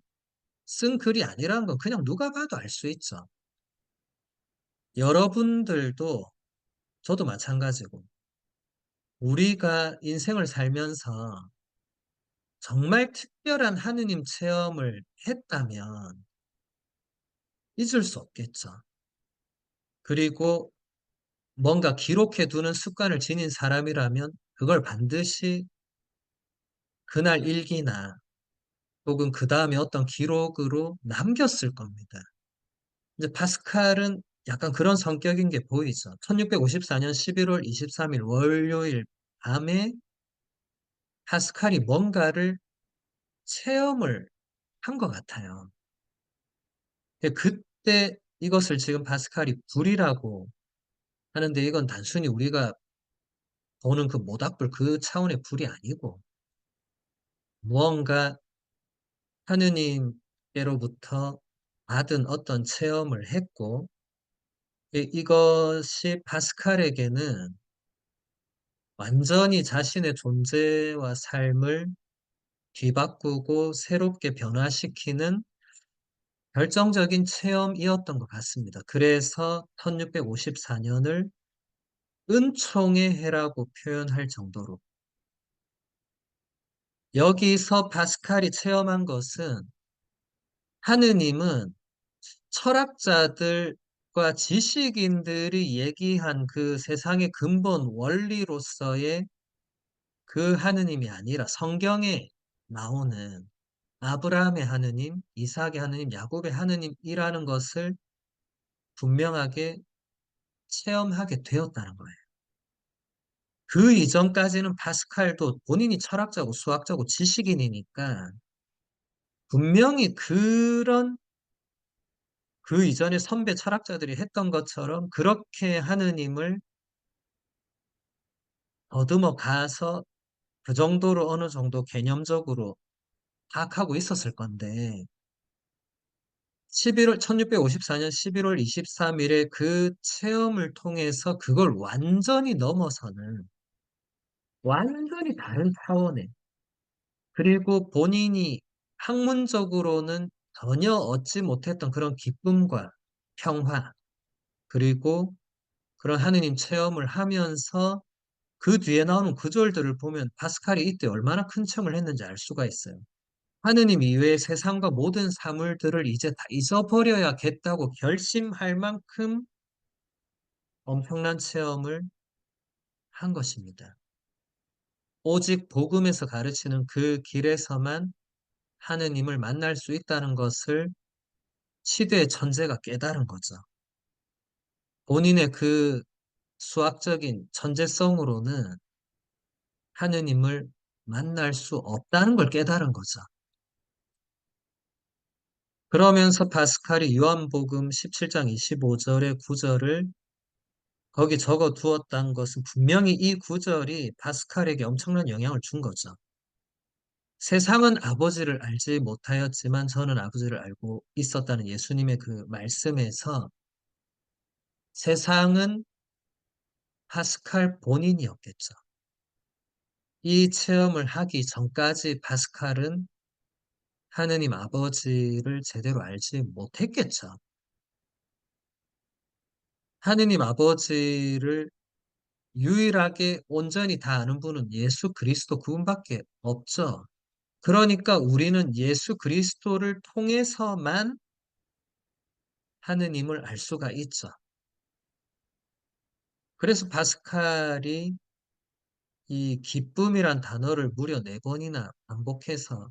쓴 글이 아니라는 건 그냥 누가 봐도 알 수 있죠. 여러분들도 저도 마찬가지고 우리가 인생을 살면서 정말 특별한 하느님 체험을 했다면 잊을 수 없겠죠. 그리고 뭔가 기록해 두는 습관을 지닌 사람이라면 그걸 반드시 그날 일기나 혹은 그 다음에 어떤 기록으로 남겼을 겁니다. 이제 파스칼은 약간 그런 성격인 게 보이죠. 1654년 11월 23일 월요일 밤에 파스칼이 뭔가를 체험을 한 것 같아요. 그때 이것을 지금 파스칼이 불이라고 하는데 이건 단순히 우리가 보는 그 모닥불 그 차원의 불이 아니고 무언가 하느님께로부터 받은 어떤 체험을 했고 이것이 파스칼에게는 완전히 자신의 존재와 삶을 뒤바꾸고 새롭게 변화시키는 결정적인 체험이었던 것 같습니다. 그래서 1654년을 은총의 해라고 표현할 정도로 여기서 파스칼이 체험한 것은 하느님은 철학자들과 지식인들이 얘기한 그 세상의 근본 원리로서의 그 하느님이 아니라 성경에 나오는 아브라함의 하느님, 이삭의 하느님, 야곱의 하느님이라는 것을 분명하게 체험하게 되었다는 거예요. 그 이전까지는 파스칼도 본인이 철학자고 수학자고 지식인이니까 분명히 그 이전에 선배 철학자들이 했던 것처럼 그렇게 하느님을 더듬어 가서 그 정도로 어느 정도 개념적으로 파악하고 있었을 건데 1654년 11월 23일에 그 체험을 통해서 그걸 완전히 넘어서는 완전히 다른 차원의 그리고 본인이 학문적으로는 전혀 얻지 못했던 그런 기쁨과 평화 그리고 그런 하느님 체험을 하면서 그 뒤에 나오는 구절들을 보면 파스칼이 이때 얼마나 큰 체험을 했는지 알 수가 있어요. 하느님 이외의 세상과 모든 사물들을 이제 다 잊어버려야겠다고 결심할 만큼 엄청난 체험을 한 것입니다. 오직 복음에서 가르치는 그 길에서만 하느님을 만날 수 있다는 것을 시대의 천재가 깨달은 거죠. 본인의 그 수학적인 천재성으로는 하느님을 만날 수 없다는 걸 깨달은 거죠. 그러면서 파스칼이 요한복음 17장 25절의 구절을 거기 적어 두었다는 것은 분명히 이 구절이 파스칼에게 엄청난 영향을 준 거죠. 세상은 아버지를 알지 못하였지만 저는 아버지를 알고 있었다는 예수님의 그 말씀에서 세상은 파스칼 본인이었겠죠. 이 체험을 하기 전까지 파스칼은 하느님 아버지를 제대로 알지 못했겠죠. 하느님 아버지를 유일하게 온전히 다 아는 분은 예수 그리스도 그분밖에 없죠. 그러니까 우리는 예수 그리스도를 통해서만 하느님을 알 수가 있죠. 그래서 파스칼이 이 기쁨이란 단어를 무려 4번이나 반복해서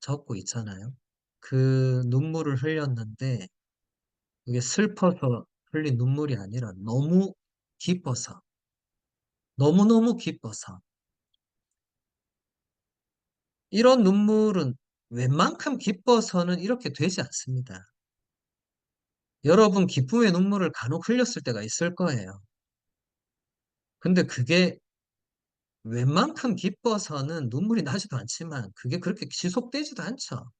적고 있잖아요. 그 눈물을 흘렸는데 그게 슬퍼서 흘린 눈물이 아니라 너무 기뻐서, 너무너무 기뻐서. 이런 눈물은 웬만큼 기뻐서는 이렇게 되지 않습니다. 여러분 기쁨의 눈물을 간혹 흘렸을 때가 있을 거예요. 근데 그게 웬만큼 기뻐서는 눈물이 나지도 않지만 그게 그렇게 지속되지도 않죠.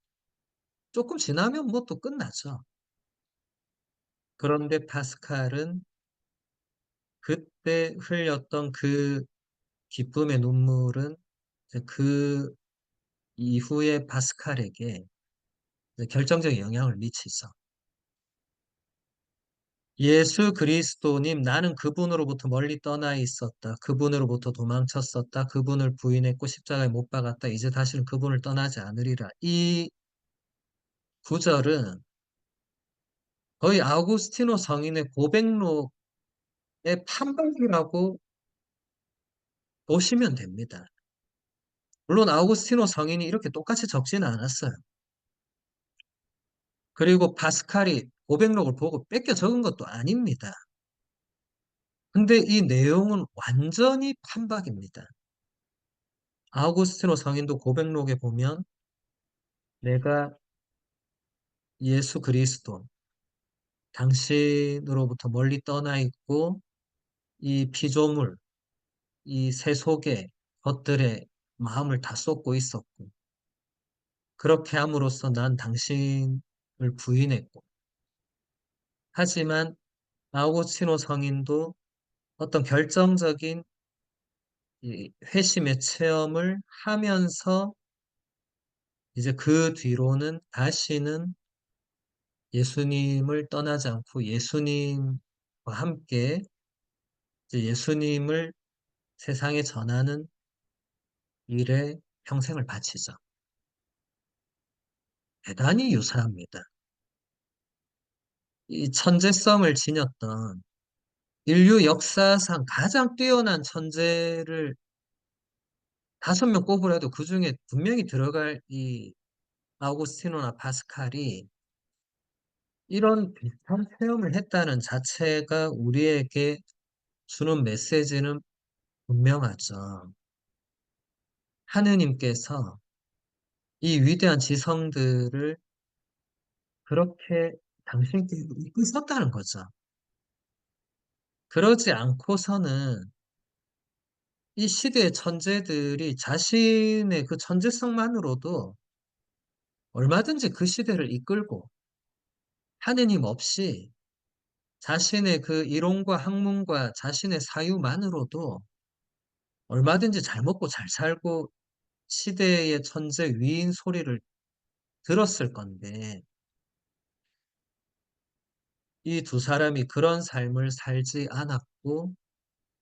조금 지나면 뭐 또 끝나죠. 그런데 파스칼은 그때 흘렸던 그 기쁨의 눈물은 이제 그 이후에 파스칼에게 이제 결정적인 영향을 미치죠. 예수 그리스도님, 나는 그분으로부터 멀리 떠나 있었다. 그분으로부터 도망쳤었다. 그분을 부인했고 십자가에 못 박았다. 이제 다시는 그분을 떠나지 않으리라. 이 구절은 거의 아우구스티노 성인의 고백록의 판박이라고 보시면 됩니다. 물론 아우구스티노 성인이 이렇게 똑같이 적지는 않았어요. 그리고 파스칼이 고백록을 보고 뺏겨 적은 것도 아닙니다. 근데 이 내용은 완전히 판박입니다. 아우구스티노 성인도 고백록에 보면 내가 예수 그리스도, 당신으로부터 멀리 떠나 있고 이 피조물, 이 세속의 것들의 마음을 다 쏟고 있었고 그렇게 함으로써 난 당신을 부인했고 하지만 아우구스티노 성인도 어떤 결정적인 이 회심의 체험을 하면서 이제 그 뒤로는 다시는 예수님을 떠나지 않고 예수님과 함께 이제 예수님을 세상에 전하는 일에 평생을 바치죠. 대단히 유사합니다. 이 천재성을 지녔던 인류 역사상 가장 뛰어난 천재를 5명 꼽으라도 그 중에 분명히 들어갈 이 아우구스티노나 파스칼이 이런 비슷한 체험을 했다는 자체가 우리에게 주는 메시지는 분명하죠. 하느님께서 이 위대한 지성들을 그렇게 당신께서 이끄셨다는 거죠. 그러지 않고서는 이 시대의 천재들이 자신의 그 천재성만으로도 얼마든지 그 시대를 이끌고 하느님 없이 자신의 그 이론과 학문과 자신의 사유만으로도 얼마든지 잘 먹고 잘 살고 시대의 천재 위인 소리를 들었을 건데 이 두 사람이 그런 삶을 살지 않았고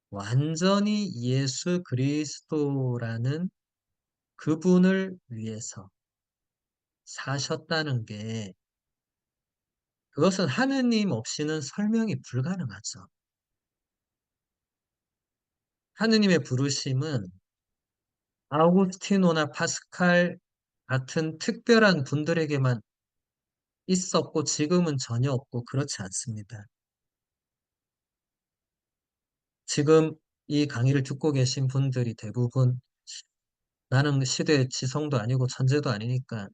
완전히 예수 그리스도라는 그분을 위해서 사셨다는 게 그것은 하느님 없이는 설명이 불가능하죠. 하느님의 부르심은 아우구스티노나 파스칼 같은 특별한 분들에게만 있었고 지금은 전혀 없고 그렇지 않습니다. 지금 이 강의를 듣고 계신 분들이 대부분 나는 시대의 지성도 아니고 천재도 아니니까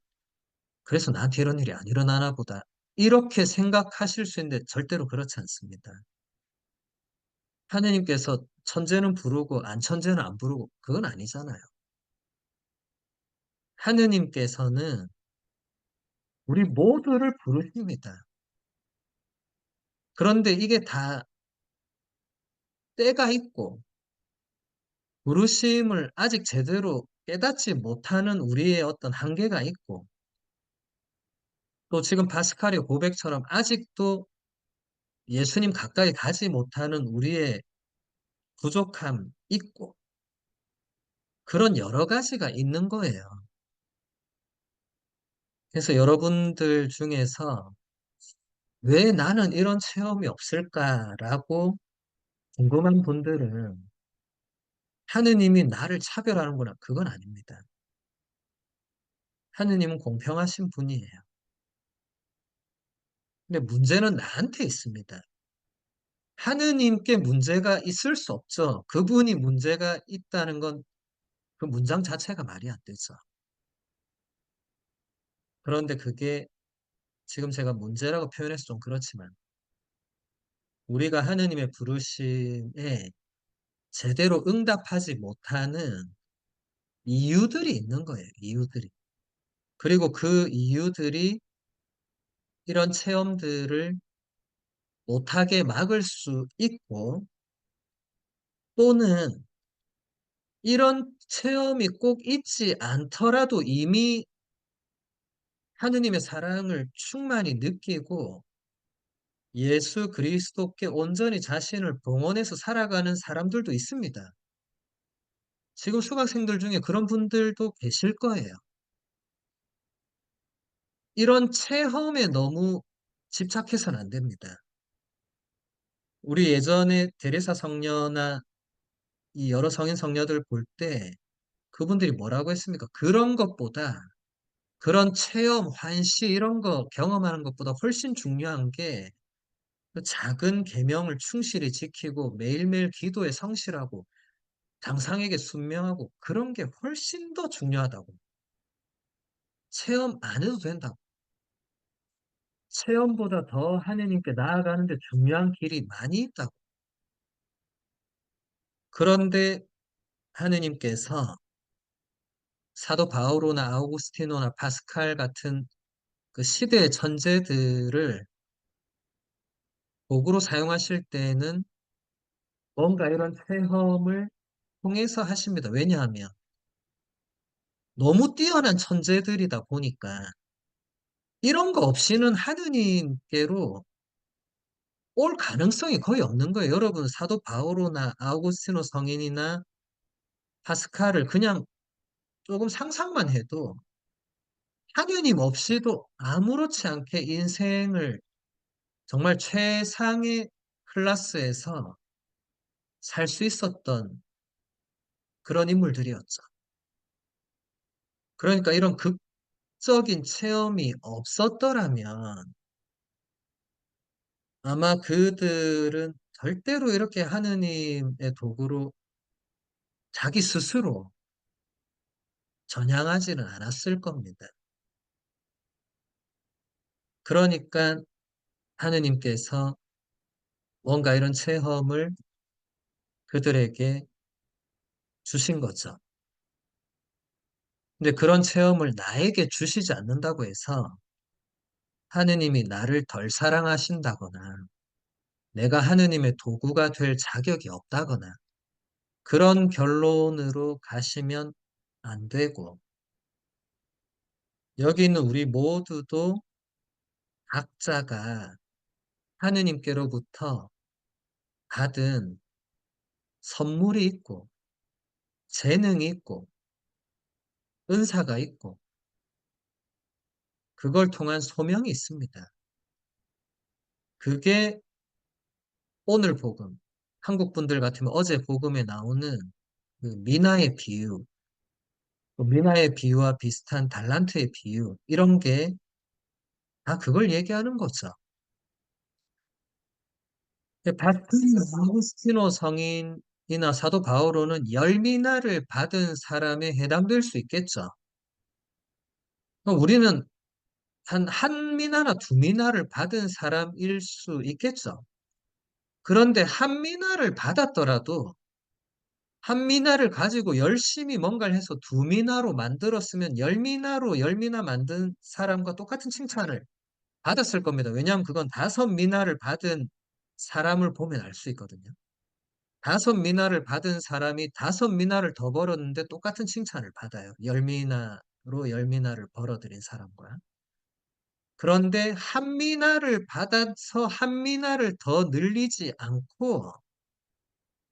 그래서 나한테 이런 일이 안 일어나나 보다. 이렇게 생각하실 수 있는데 절대로 그렇지 않습니다. 하느님께서 천재는 부르고 안 천재는 안 부르고 그건 아니잖아요. 하느님께서는 우리 모두를 부르십니다. 그런데 이게 다 때가 있고 부르심을 아직 제대로 깨닫지 못하는 우리의 어떤 한계가 있고, 또 지금 파스칼의 고백처럼 아직도 예수님 가까이 가지 못하는 우리의 부족함 있고, 그런 여러 가지가 있는 거예요. 그래서 여러분들 중에서 왜 나는 이런 체험이 없을까라고 궁금한 분들은 하느님이 나를 차별하는구나. 그건 아닙니다. 하느님은 공평하신 분이에요. 근데 문제는 나한테 있습니다. 하느님께 문제가 있을 수 없죠. 그분이 문제가 있다는 건 그 문장 자체가 말이 안 되죠. 그런데 그게 지금 제가 문제라고 표현해서 좀 그렇지만 우리가 하느님의 부르심에 제대로 응답하지 못하는 이유들이 있는 거예요. 이유들이. 그리고 그 이유들이 이런 체험들을 못하게 막을 수 있고 또는 이런 체험이 꼭 있지 않더라도 이미 하느님의 사랑을 충만히 느끼고 예수 그리스도께 온전히 자신을 봉헌해서 살아가는 사람들도 있습니다. 지금 수강생들 중에 그런 분들도 계실 거예요. 이런 체험에 너무 집착해서는 안 됩니다. 우리 예전에 데레사 성녀나 이 여러 성인 성녀들 볼 때 그분들이 뭐라고 했습니까? 그런 것보다 그런 체험, 환시 이런 거 경험하는 것보다 훨씬 중요한 게 그 작은 계명을 충실히 지키고 매일매일 기도에 성실하고 당상에게 순명하고 그런 게 훨씬 더 중요하다고. 체험 안 해도 된다고. 체험보다 더 하느님께 나아가는데 중요한 길이 많이 있다고. 그런데 하느님께서 사도 바오로나 아우구스티노나 파스칼 같은 그 시대의 천재들을 도구로 사용하실 때는 뭔가 이런 체험을 통해서 하십니다. 왜냐하면 너무 뛰어난 천재들이다 보니까 이런 거 없이는 하느님께로 올 가능성이 거의 없는 거예요. 여러분, 사도 바오로나 아우구스티노 성인이나 파스칼을 그냥 조금 상상만 해도 하느님 없이도 아무렇지 않게 인생을 정말 최상의 클래스에서 살 수 있었던 그런 인물들이었죠. 그러니까 이런 극적인 체험이 없었더라면 아마 그들은 절대로 이렇게 하느님의 도구로 자기 스스로 전향하지는 않았을 겁니다. 그러니까 하느님께서 뭔가 이런 체험을 그들에게 주신 거죠. 근데 그런 체험을 나에게 주시지 않는다고 해서 하느님이 나를 덜 사랑하신다거나 내가 하느님의 도구가 될 자격이 없다거나 그런 결론으로 가시면 안 되고 여기 있는 우리 모두도 각자가 하느님께로부터 받은 선물이 있고 재능이 있고 은사가 있고 그걸 통한 소명이 있습니다. 그게 오늘 복음, 한국 분들 같으면 어제 복음에 나오는 그 미나의 비유, 또 미나의 비유와 비슷한 달란트의 비유, 이런 게 다 그걸 얘기하는 거죠. 바티스트 아우구스티노 성인이나 사도 바오로는 열 미나를 받은 사람에 해당될 수 있겠죠. 그럼 우리는 한 미나나 두 미나를 받은 사람일 수 있겠죠. 그런데 한 미나를 받았더라도 한 미나를 가지고 열심히 뭔가를 해서 두 미나로 만들었으면 열 미나로 열 미나 만든 사람과 똑같은 칭찬을 받았을 겁니다. 왜냐하면 그건 다섯 미나를 받은 사람을 보면 알 수 있거든요. 다섯 미나를 받은 사람이 다섯 미나를 더 벌었는데 똑같은 칭찬을 받아요. 열 미나로 열 미나를 벌어들인 사람과. 그런데 한 미나를 받아서 한 미나를 더 늘리지 않고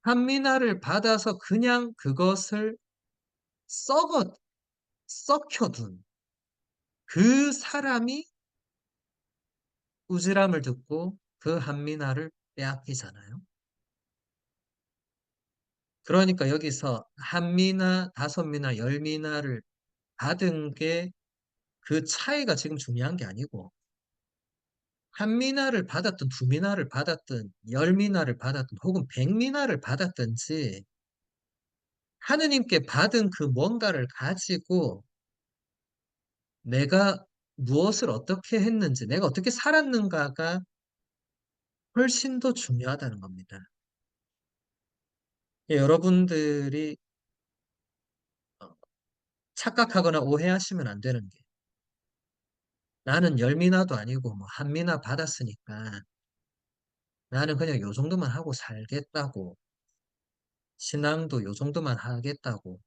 한 미나를 받아서 그냥 그것을 썩어, 썩혀둔 그 사람이 우지람을 듣고 그 한 미나를 빼앗기잖아요. 그러니까 여기서 한 미나, 다섯 미나, 열 미나를 받은 게 그 차이가 지금 중요한 게 아니고 한 미나를 받았든 두 미나를 받았든 열 미나를 받았든 혹은 백 미나를 받았든지 하느님께 받은 그 뭔가를 가지고 내가 무엇을 어떻게 했는지, 내가 어떻게 살았는가가 훨씬 더 중요하다는 겁니다. 여러분들이 착각하거나 오해하시면 안 되는 게 나는 열 미나도 아니고 뭐 한 미나 받았으니까 나는 그냥 요 정도만 하고 살겠다고 신앙도 요 정도만 하겠다고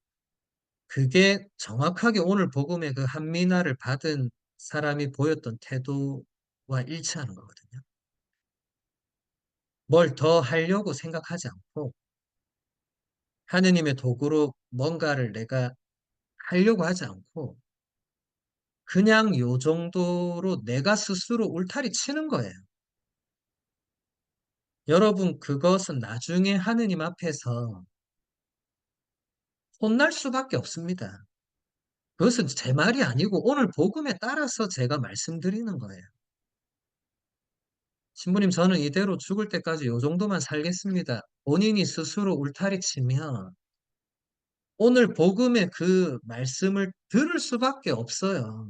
그게 정확하게 오늘 복음의 그 한미나를 받은 사람이 보였던 태도와 일치하는 거거든요. 뭘 더 하려고 생각하지 않고 하느님의 도구로 뭔가를 내가 하려고 하지 않고 그냥 요 정도로 내가 스스로 울타리 치는 거예요. 여러분, 그것은 나중에 하느님 앞에서 혼날 수밖에 없습니다. 그것은 제 말이 아니고 오늘 복음에 따라서 제가 말씀드리는 거예요. 신부님, 저는 이대로 죽을 때까지 요 정도만 살겠습니다. 본인이 스스로 울타리 치면 오늘 복음의 그 말씀을 들을 수밖에 없어요.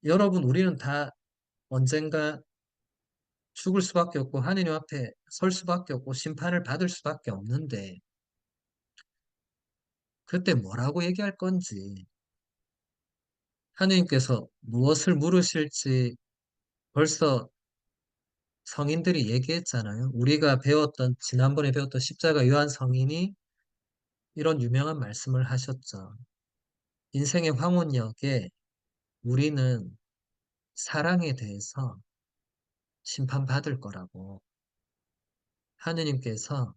여러분, 우리는 다 언젠가 죽을 수밖에 없고 하느님 앞에 설 수밖에 없고 심판을 받을 수밖에 없는데 그때 뭐라고 얘기할 건지 하느님께서 무엇을 물으실지 벌써 성인들이 얘기했잖아요. 우리가 배웠던 지난번에 배웠던 십자가 요한 성인이 이런 유명한 말씀을 하셨죠. 인생의 황혼역에 우리는 사랑에 대해서 심판받을 거라고 하느님께서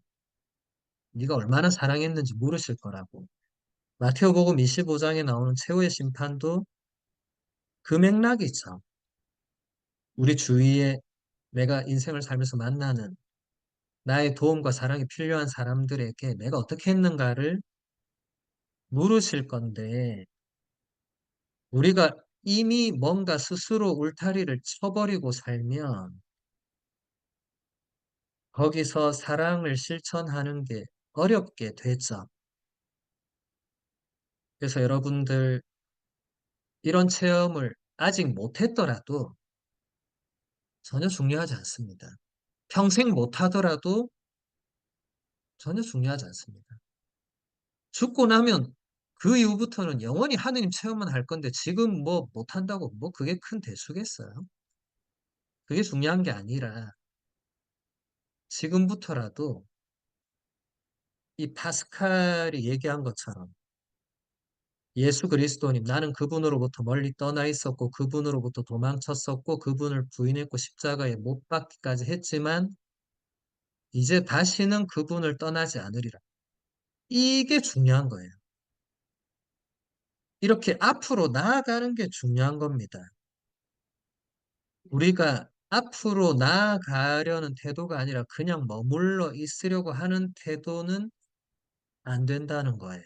네가 얼마나 사랑했는지 물으실 거라고 마태오복음 25장에 나오는 최후의 심판도 그 맥락이죠. 우리 주위에 내가 인생을 살면서 만나는 나의 도움과 사랑이 필요한 사람들에게 내가 어떻게 했는가를 물으실 건데 우리가 이미 뭔가 스스로 울타리를 쳐버리고 살면 거기서 사랑을 실천하는 게 어렵게 되죠. 그래서 여러분들 이런 체험을 아직 못했더라도 전혀 중요하지 않습니다. 평생 못하더라도 전혀 중요하지 않습니다. 죽고 나면 그 이후부터는 영원히 하느님 체험만 할 건데 지금 뭐 못한다고 뭐 그게 큰 대수겠어요? 그게 중요한 게 아니라 지금부터라도 이 파스칼이 얘기한 것처럼 예수 그리스도님, 나는 그분으로부터 멀리 떠나 있었고, 그분으로부터 도망쳤었고, 그분을 부인했고, 십자가에 못 박기까지 했지만, 이제 다시는 그분을 떠나지 않으리라. 이게 중요한 거예요. 이렇게 앞으로 나아가는 게 중요한 겁니다. 우리가 앞으로 나아가려는 태도가 아니라 그냥 머물러 있으려고 하는 태도는 안 된다는 거예요.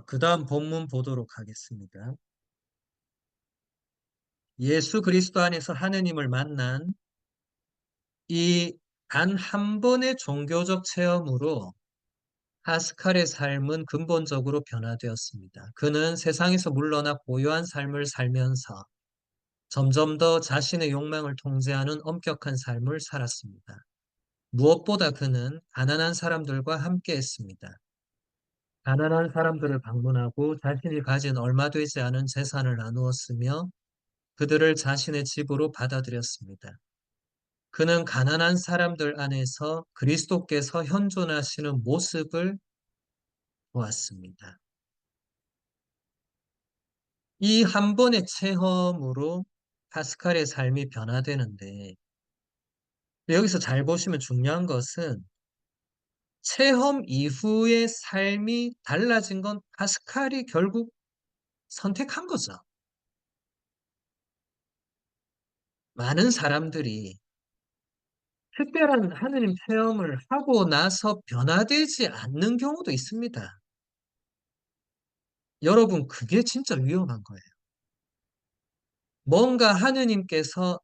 그 다음 본문 보도록 하겠습니다. 예수 그리스도 안에서 하느님을 만난 이 단 한 번의 종교적 체험으로 파스칼의 삶은 근본적으로 변화되었습니다. 그는 세상에서 물러나 고요한 삶을 살면서 점점 더 자신의 욕망을 통제하는 엄격한 삶을 살았습니다. 무엇보다 그는 가난한 사람들과 함께 했습니다. 가난한 사람들을 방문하고 자신이 가진 얼마 되지 않은 재산을 나누었으며 그들을 자신의 집으로 받아들였습니다. 그는 가난한 사람들 안에서 그리스도께서 현존하시는 모습을 보았습니다. 이 한 번의 체험으로 파스칼의 삶이 변화되는데 여기서 잘 보시면 중요한 것은 체험 이후의 삶이 달라진 건 파스칼이 결국 선택한 거죠. 많은 사람들이 특별한 하느님 체험을 하고 나서 변화되지 않는 경우도 있습니다. 여러분, 그게 진짜 위험한 거예요. 뭔가 하느님께서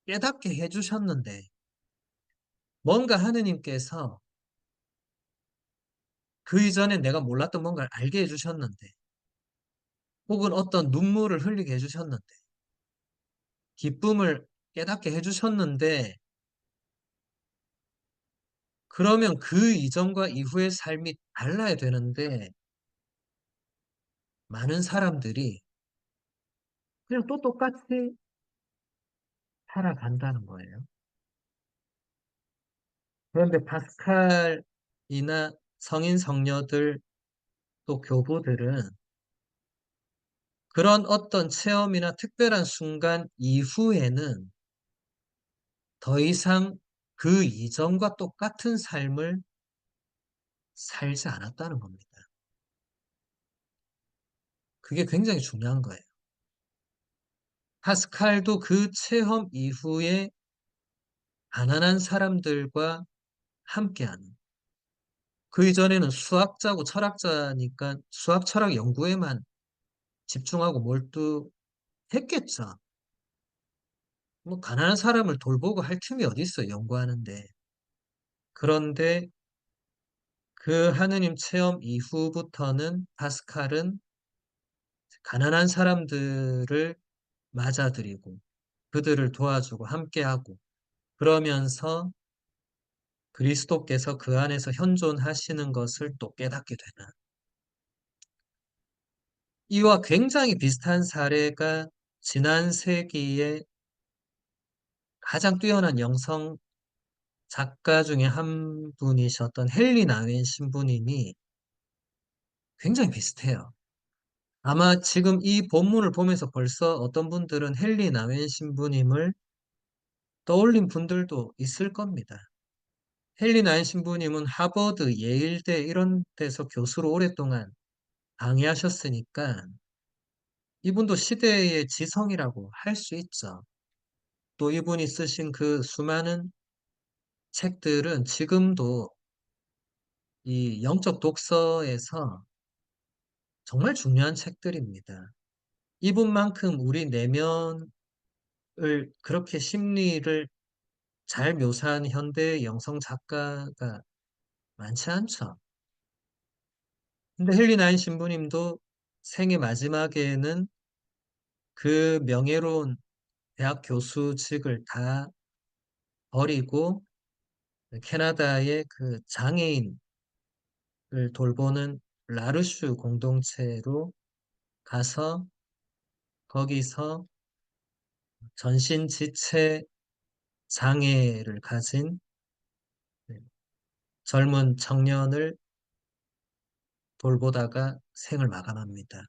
깨닫게 해주셨는데, 뭔가 하느님께서 그 이전에 내가 몰랐던 뭔가를 알게 해주셨는데, 혹은 어떤 눈물을 흘리게 해주셨는데, 기쁨을 깨닫게 해주셨는데, 그러면 그 이전과 이후의 삶이 달라야 되는데, 많은 사람들이 그냥 또 똑같이 살아간다는 거예요. 그런데 파스칼이나 성인 성녀들 또 교부들은 그런 어떤 체험이나 특별한 순간 이후에는 더 이상 그 이전과 똑같은 삶을 살지 않았다는 겁니다. 그게 굉장히 중요한 거예요. 파스칼도 그 체험 이후에 가난한 사람들과 함께하는 그 이전에는 수학자고 철학자니까 수학 철학 연구에만 집중하고 몰두했겠죠. 뭐 가난한 사람을 돌보고 할 틈이 어디 있어요, 연구하는데. 그런데 그 하느님 체험 이후부터는 파스칼은 가난한 사람들을 맞아들이고 그들을 도와주고 함께하고 그러면서 그리스도께서 그 안에서 현존하시는 것을 또 깨닫게 되는 이와 굉장히 비슷한 사례가 지난 세기에 가장 뛰어난 영성 작가 중에 한 분이셨던 헨리 나윈 신부님이 굉장히 비슷해요. 아마 지금 이 본문을 보면서 벌써 어떤 분들은 헨리 나윈 신부님을 떠올린 분들도 있을 겁니다. 헨리 나윈 신부님은 하버드, 예일대 이런 데서 교수로 오랫동안 강의하셨으니까 이분도 시대의 지성이라고 할 수 있죠. 또 이분이 쓰신 그 수많은 책들은 지금도 이 영적 독서에서 정말 중요한 책들입니다. 이분만큼 우리 내면을 그렇게 심리를 잘 묘사한 현대 영성 작가가 많지 않죠. 근데 헨리 나인 신부님도 생애 마지막에는 그 명예로운 대학 교수직을 다 버리고 캐나다의 그 장애인을 돌보는 라르슈 공동체로 가서 거기서 전신 지체 장애를 가진 젊은 청년을 돌보다가 생을 마감합니다.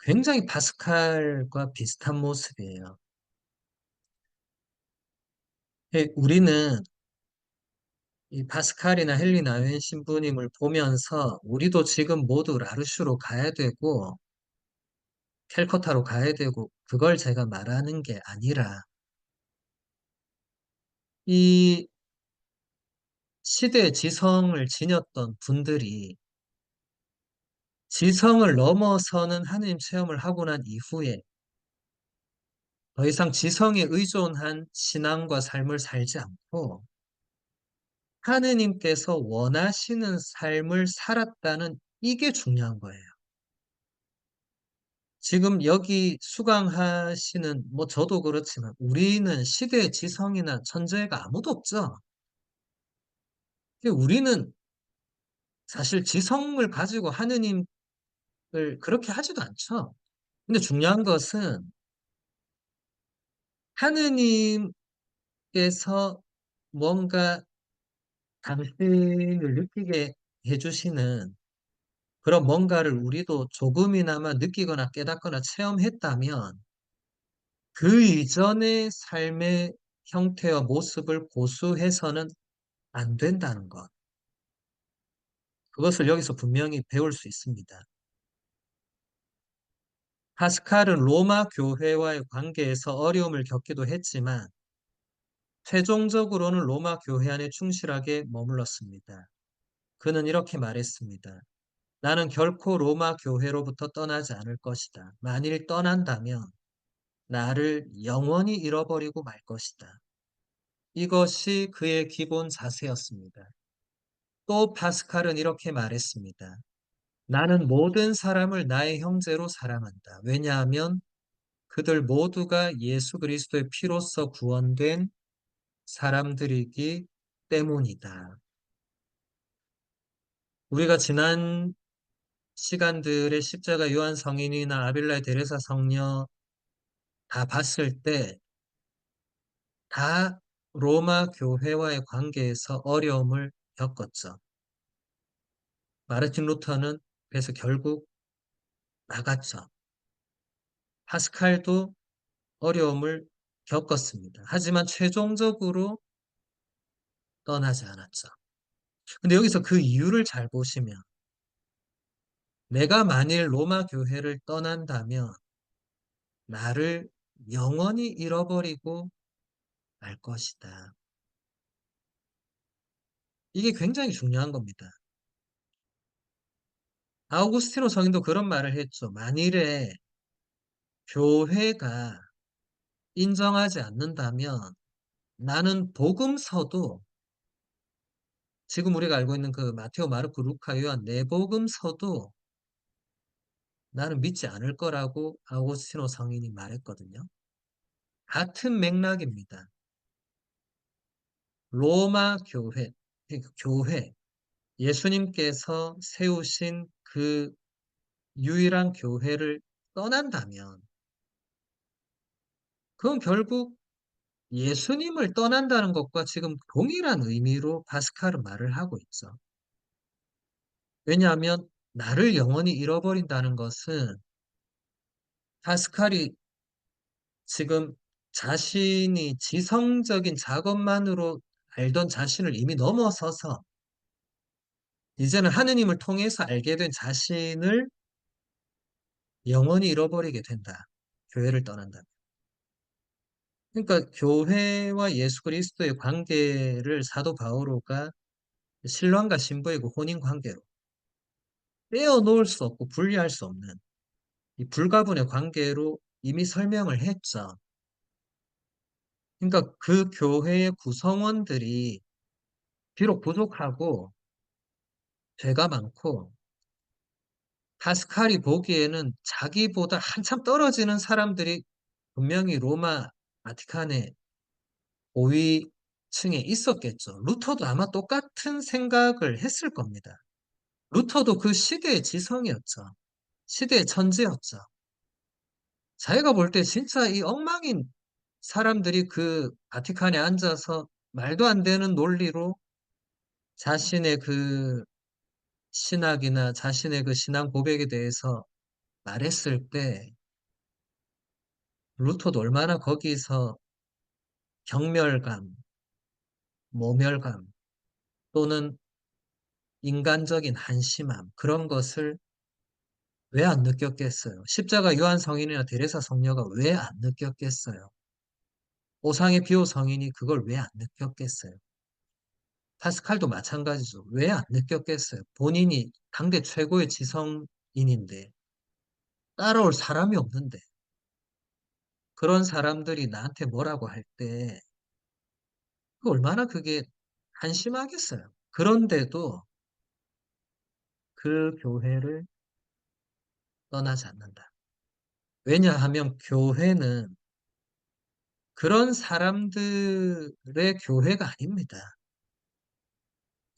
굉장히 파스칼과 비슷한 모습이에요. 우리는 이 파스칼이나 헨리 나윈 신부님을 보면서 우리도 지금 모두 라르슈로 가야 되고 캘커타로 가야 되고 그걸 제가 말하는 게 아니라 이 시대의 지성을 지녔던 분들이 지성을 넘어서는 하느님 체험을 하고 난 이후에 더 이상 지성에 의존한 신앙과 삶을 살지 않고 하느님께서 원하시는 삶을 살았다는 이게 중요한 거예요. 지금 여기 수강하시는 뭐 저도 그렇지만 우리는 시대의 지성이나 천재가 아무도 없죠. 우리는 사실 지성을 가지고 하느님을 그렇게 하지도 않죠. 근데 중요한 것은 하느님을 하나님께서 뭔가 당신을 느끼게 해주시는 그런 뭔가를 우리도 조금이나마 느끼거나 깨닫거나 체험했다면 그 이전의 삶의 형태와 모습을 고수해서는 안 된다는 것. 그것을 여기서 분명히 배울 수 있습니다. 파스칼은 로마 교회와의 관계에서 어려움을 겪기도 했지만 최종적으로는 로마 교회 안에 충실하게 머물렀습니다. 그는 이렇게 말했습니다. 나는 결코 로마 교회로부터 떠나지 않을 것이다. 만일 떠난다면 나를 영원히 잃어버리고 말 것이다. 이것이 그의 기본 자세였습니다. 또 파스칼은 이렇게 말했습니다. 나는 모든 사람을 나의 형제로 사랑한다. 왜냐하면 그들 모두가 예수 그리스도의 피로써 구원된 사람들이기 때문이다. 우리가 지난 시간들의 십자가 요한 성인이나 아빌라의 데레사 성녀 다 봤을 때 다 로마 교회와의 관계에서 어려움을 겪었죠. 마르틴 루터는 그래서 결국 나갔죠. 파스칼도 어려움을 겪었습니다. 하지만 최종적으로 떠나지 않았죠. 근데 여기서 그 이유를 잘 보시면 내가 만일 로마 교회를 떠난다면 나를 영원히 잃어버리고 말 것이다. 이게 굉장히 중요한 겁니다. 아우구스티노 성인도 그런 말을 했죠. 만일에 교회가 인정하지 않는다면 나는 복음서도 지금 우리가 알고 있는 그 마테오, 마르코, 루카, 요한 네 복음서도 나는 믿지 않을 거라고 아우구스티노 성인이 말했거든요. 같은 맥락입니다. 로마 교회, 그러니까 교회, 예수님께서 세우신 그 유일한 교회를 떠난다면 그건 결국 예수님을 떠난다는 것과 지금 동일한 의미로 파스칼은 말을 하고 있죠. 왜냐하면 나를 영원히 잃어버린다는 것은 파스칼이 지금 자신이 지성적인 작업만으로 알던 자신을 이미 넘어서서 이제는 하느님을 통해서 알게 된 자신을 영원히 잃어버리게 된다. 교회를 떠난다. 그러니까 교회와 예수 그리스도의 관계를 사도 바오로가 신랑과 신부의 그 혼인 관계로 떼어놓을 수 없고 분리할 수 없는 이 불가분의 관계로 이미 설명을 했죠. 그러니까 그 교회의 구성원들이 비록 부족하고 죄가 많고 파스칼이 보기에는 자기보다 한참 떨어지는 사람들이 분명히 로마 바티칸의 고위층에 있었겠죠. 루터도 아마 똑같은 생각을 했을 겁니다. 루터도 그 시대의 지성이었죠. 시대의 천재였죠. 자기가 볼 때 진짜 이 엉망인 사람들이 그 바티칸에 앉아서 말도 안 되는 논리로 자신의 그 신학이나 자신의 그 신앙 고백에 대해서 말했을 때 루터도 얼마나 거기서 경멸감, 모멸감 또는 인간적인 한심함 그런 것을 왜 안 느꼈겠어요? 십자가 요한 성인이나 데레사 성녀가 왜 안 느꼈겠어요? 오상의 비호 성인이 그걸 왜 안 느꼈겠어요? 파스칼도 마찬가지죠. 왜 안 느꼈겠어요? 본인이 당대 최고의 지성인인데 따라올 사람이 없는데 그런 사람들이 나한테 뭐라고 할 때 얼마나 그게 한심하겠어요. 그런데도 그 교회를 떠나지 않는다. 왜냐하면 교회는 그런 사람들의 교회가 아닙니다.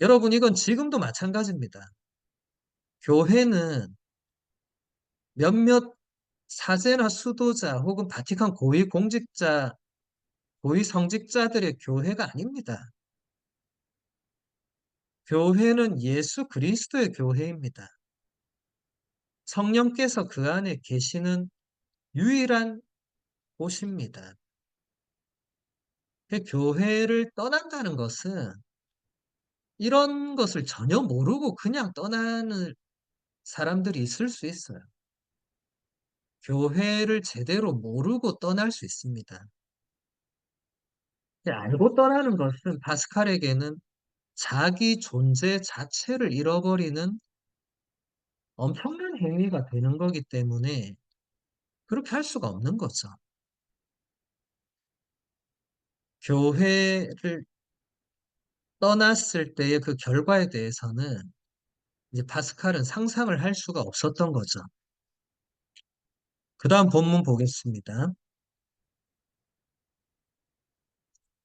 여러분, 이건 지금도 마찬가지입니다. 교회는 몇몇 사제나 수도자 혹은 바티칸 고위 공직자 고위 성직자들의 교회가 아닙니다. 교회는 예수 그리스도의 교회입니다. 성령께서 그 안에 계시는 유일한 곳입니다. 그 교회를 떠난다는 것은 이런 것을 전혀 모르고 그냥 떠나는 사람들이 있을 수 있어요. 교회를 제대로 모르고 떠날 수 있습니다. 알고 떠나는 것은 파스칼에게는 자기 존재 자체를 잃어버리는 엄청난 행위가 되는 거기 때문에 그렇게 할 수가 없는 거죠. 교회를 떠났을 때의 그 결과에 대해서는 이제 파스칼은 상상을 할 수가 없었던 거죠. 그 다음 본문 보겠습니다.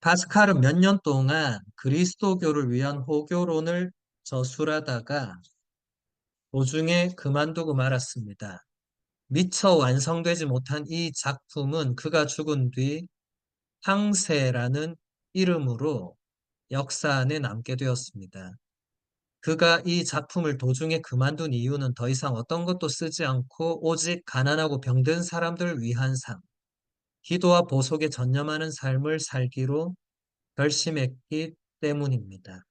파스칼은 몇 년 동안 그리스도교를 위한 호교론을 저술하다가 도중에 그만두고 말았습니다. 미처 완성되지 못한 이 작품은 그가 죽은 뒤 항세라는 이름으로 역사 안에 남게 되었습니다. 그가 이 작품을 도중에 그만둔 이유는 더 이상 어떤 것도 쓰지 않고 오직 가난하고 병든 사람들을 위한 삶, 기도와 보속에 전념하는 삶을 살기로 결심했기 때문입니다.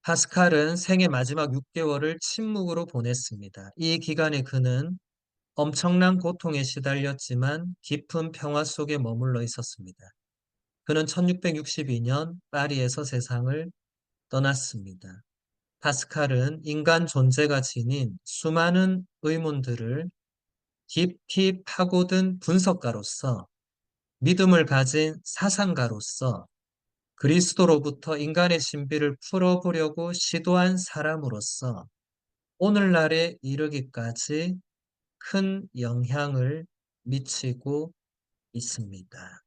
파스칼은 생애 마지막 6개월을 침묵으로 보냈습니다. 이 기간에 그는 엄청난 고통에 시달렸지만 깊은 평화 속에 머물러 있었습니다. 그는 1662년 파리에서 세상을 떠났습니다. 파스칼은 인간 존재가 지닌 수많은 의문들을 깊이 파고든 분석가로서 믿음을 가진 사상가로서 그리스도로부터 인간의 신비를 풀어보려고 시도한 사람으로서 오늘날에 이르기까지 큰 영향을 미치고 있습니다.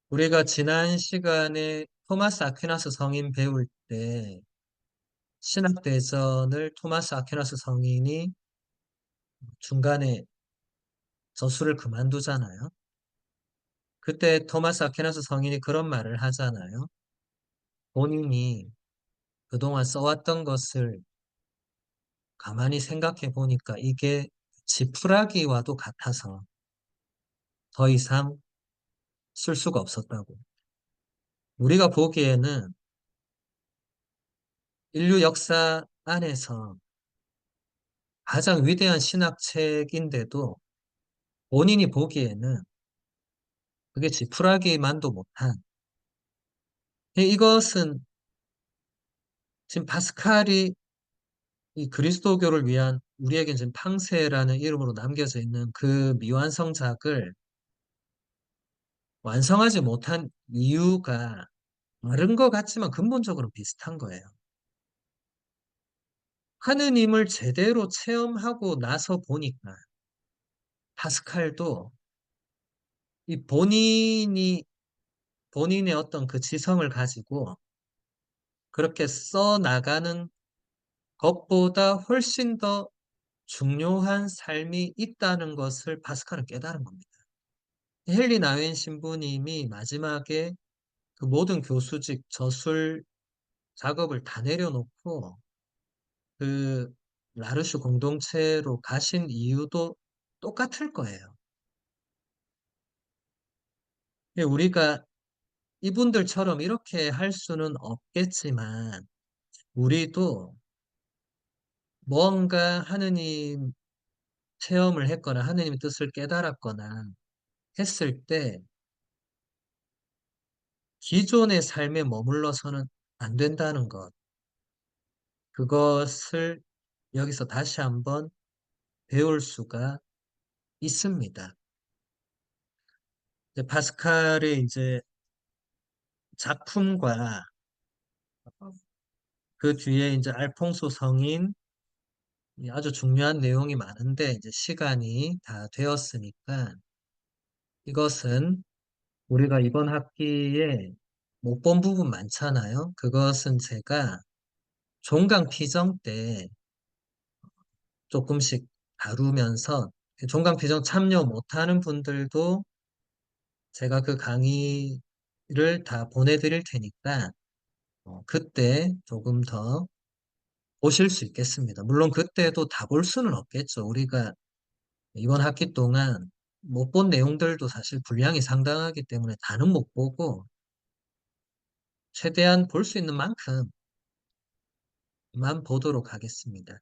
우리가 지난 시간에 토마스 아퀴나스 성인 배울 때 신학대전을 토마스 아퀴나스 성인이 중간에 저술을 그만두잖아요. 그때 토마스 아퀴나스 성인이 그런 말을 하잖아요. 본인이 그동안 써왔던 것을 가만히 생각해 보니까 이게 지푸라기와도 같아서 더 이상 쓸 수가 없었다고. 우리가 보기에는 인류 역사 안에서 가장 위대한 신학책인데도 본인이 보기에는 그게 지푸라기만도 못한 이것은 지금 파스칼이 이 그리스도교를 위한 우리에겐 지금 팡세라는 이름으로 남겨져 있는 그 미완성작을 완성하지 못한 이유가 다른 것 같지만 근본적으로 비슷한 거예요. 하느님을 제대로 체험하고 나서 보니까 파스칼도 이 본인의 어떤 그 지성을 가지고 그렇게 써 나가는 것보다 훨씬 더 중요한 삶이 있다는 것을 파스칼은 깨달은 겁니다. 헨리 나웬 신부님이 마지막에 그 모든 교수직 저술 작업을 다 내려놓고 그 라르슈 공동체로 가신 이유도 똑같을 거예요. 우리가 이분들처럼 이렇게 할 수는 없겠지만 우리도 뭔가 하느님 체험을 했거나 하느님의 뜻을 깨달았거나 했을 때 기존의 삶에 머물러서는 안 된다는 것. 그것을 여기서 다시 한번 배울 수가 있습니다. 이제 파스칼의 이제 작품과 그 뒤에 이제 알퐁소 성인 아주 중요한 내용이 많은데 이제 시간이 다 되었으니까 이것은 우리가 이번 학기에 못 본 부분 많잖아요. 그것은 제가 종강 피정 때 조금씩 다루면서 종강피정 참여 못하는 분들도 제가 그 강의를 다 보내드릴 테니까 그때 조금 더 보실 수 있겠습니다. 물론 그때도 다 볼 수는 없겠죠. 우리가 이번 학기 동안 못 본 내용들도 사실 분량이 상당하기 때문에 다는 못 보고 최대한 볼 수 있는 만큼만 보도록 하겠습니다.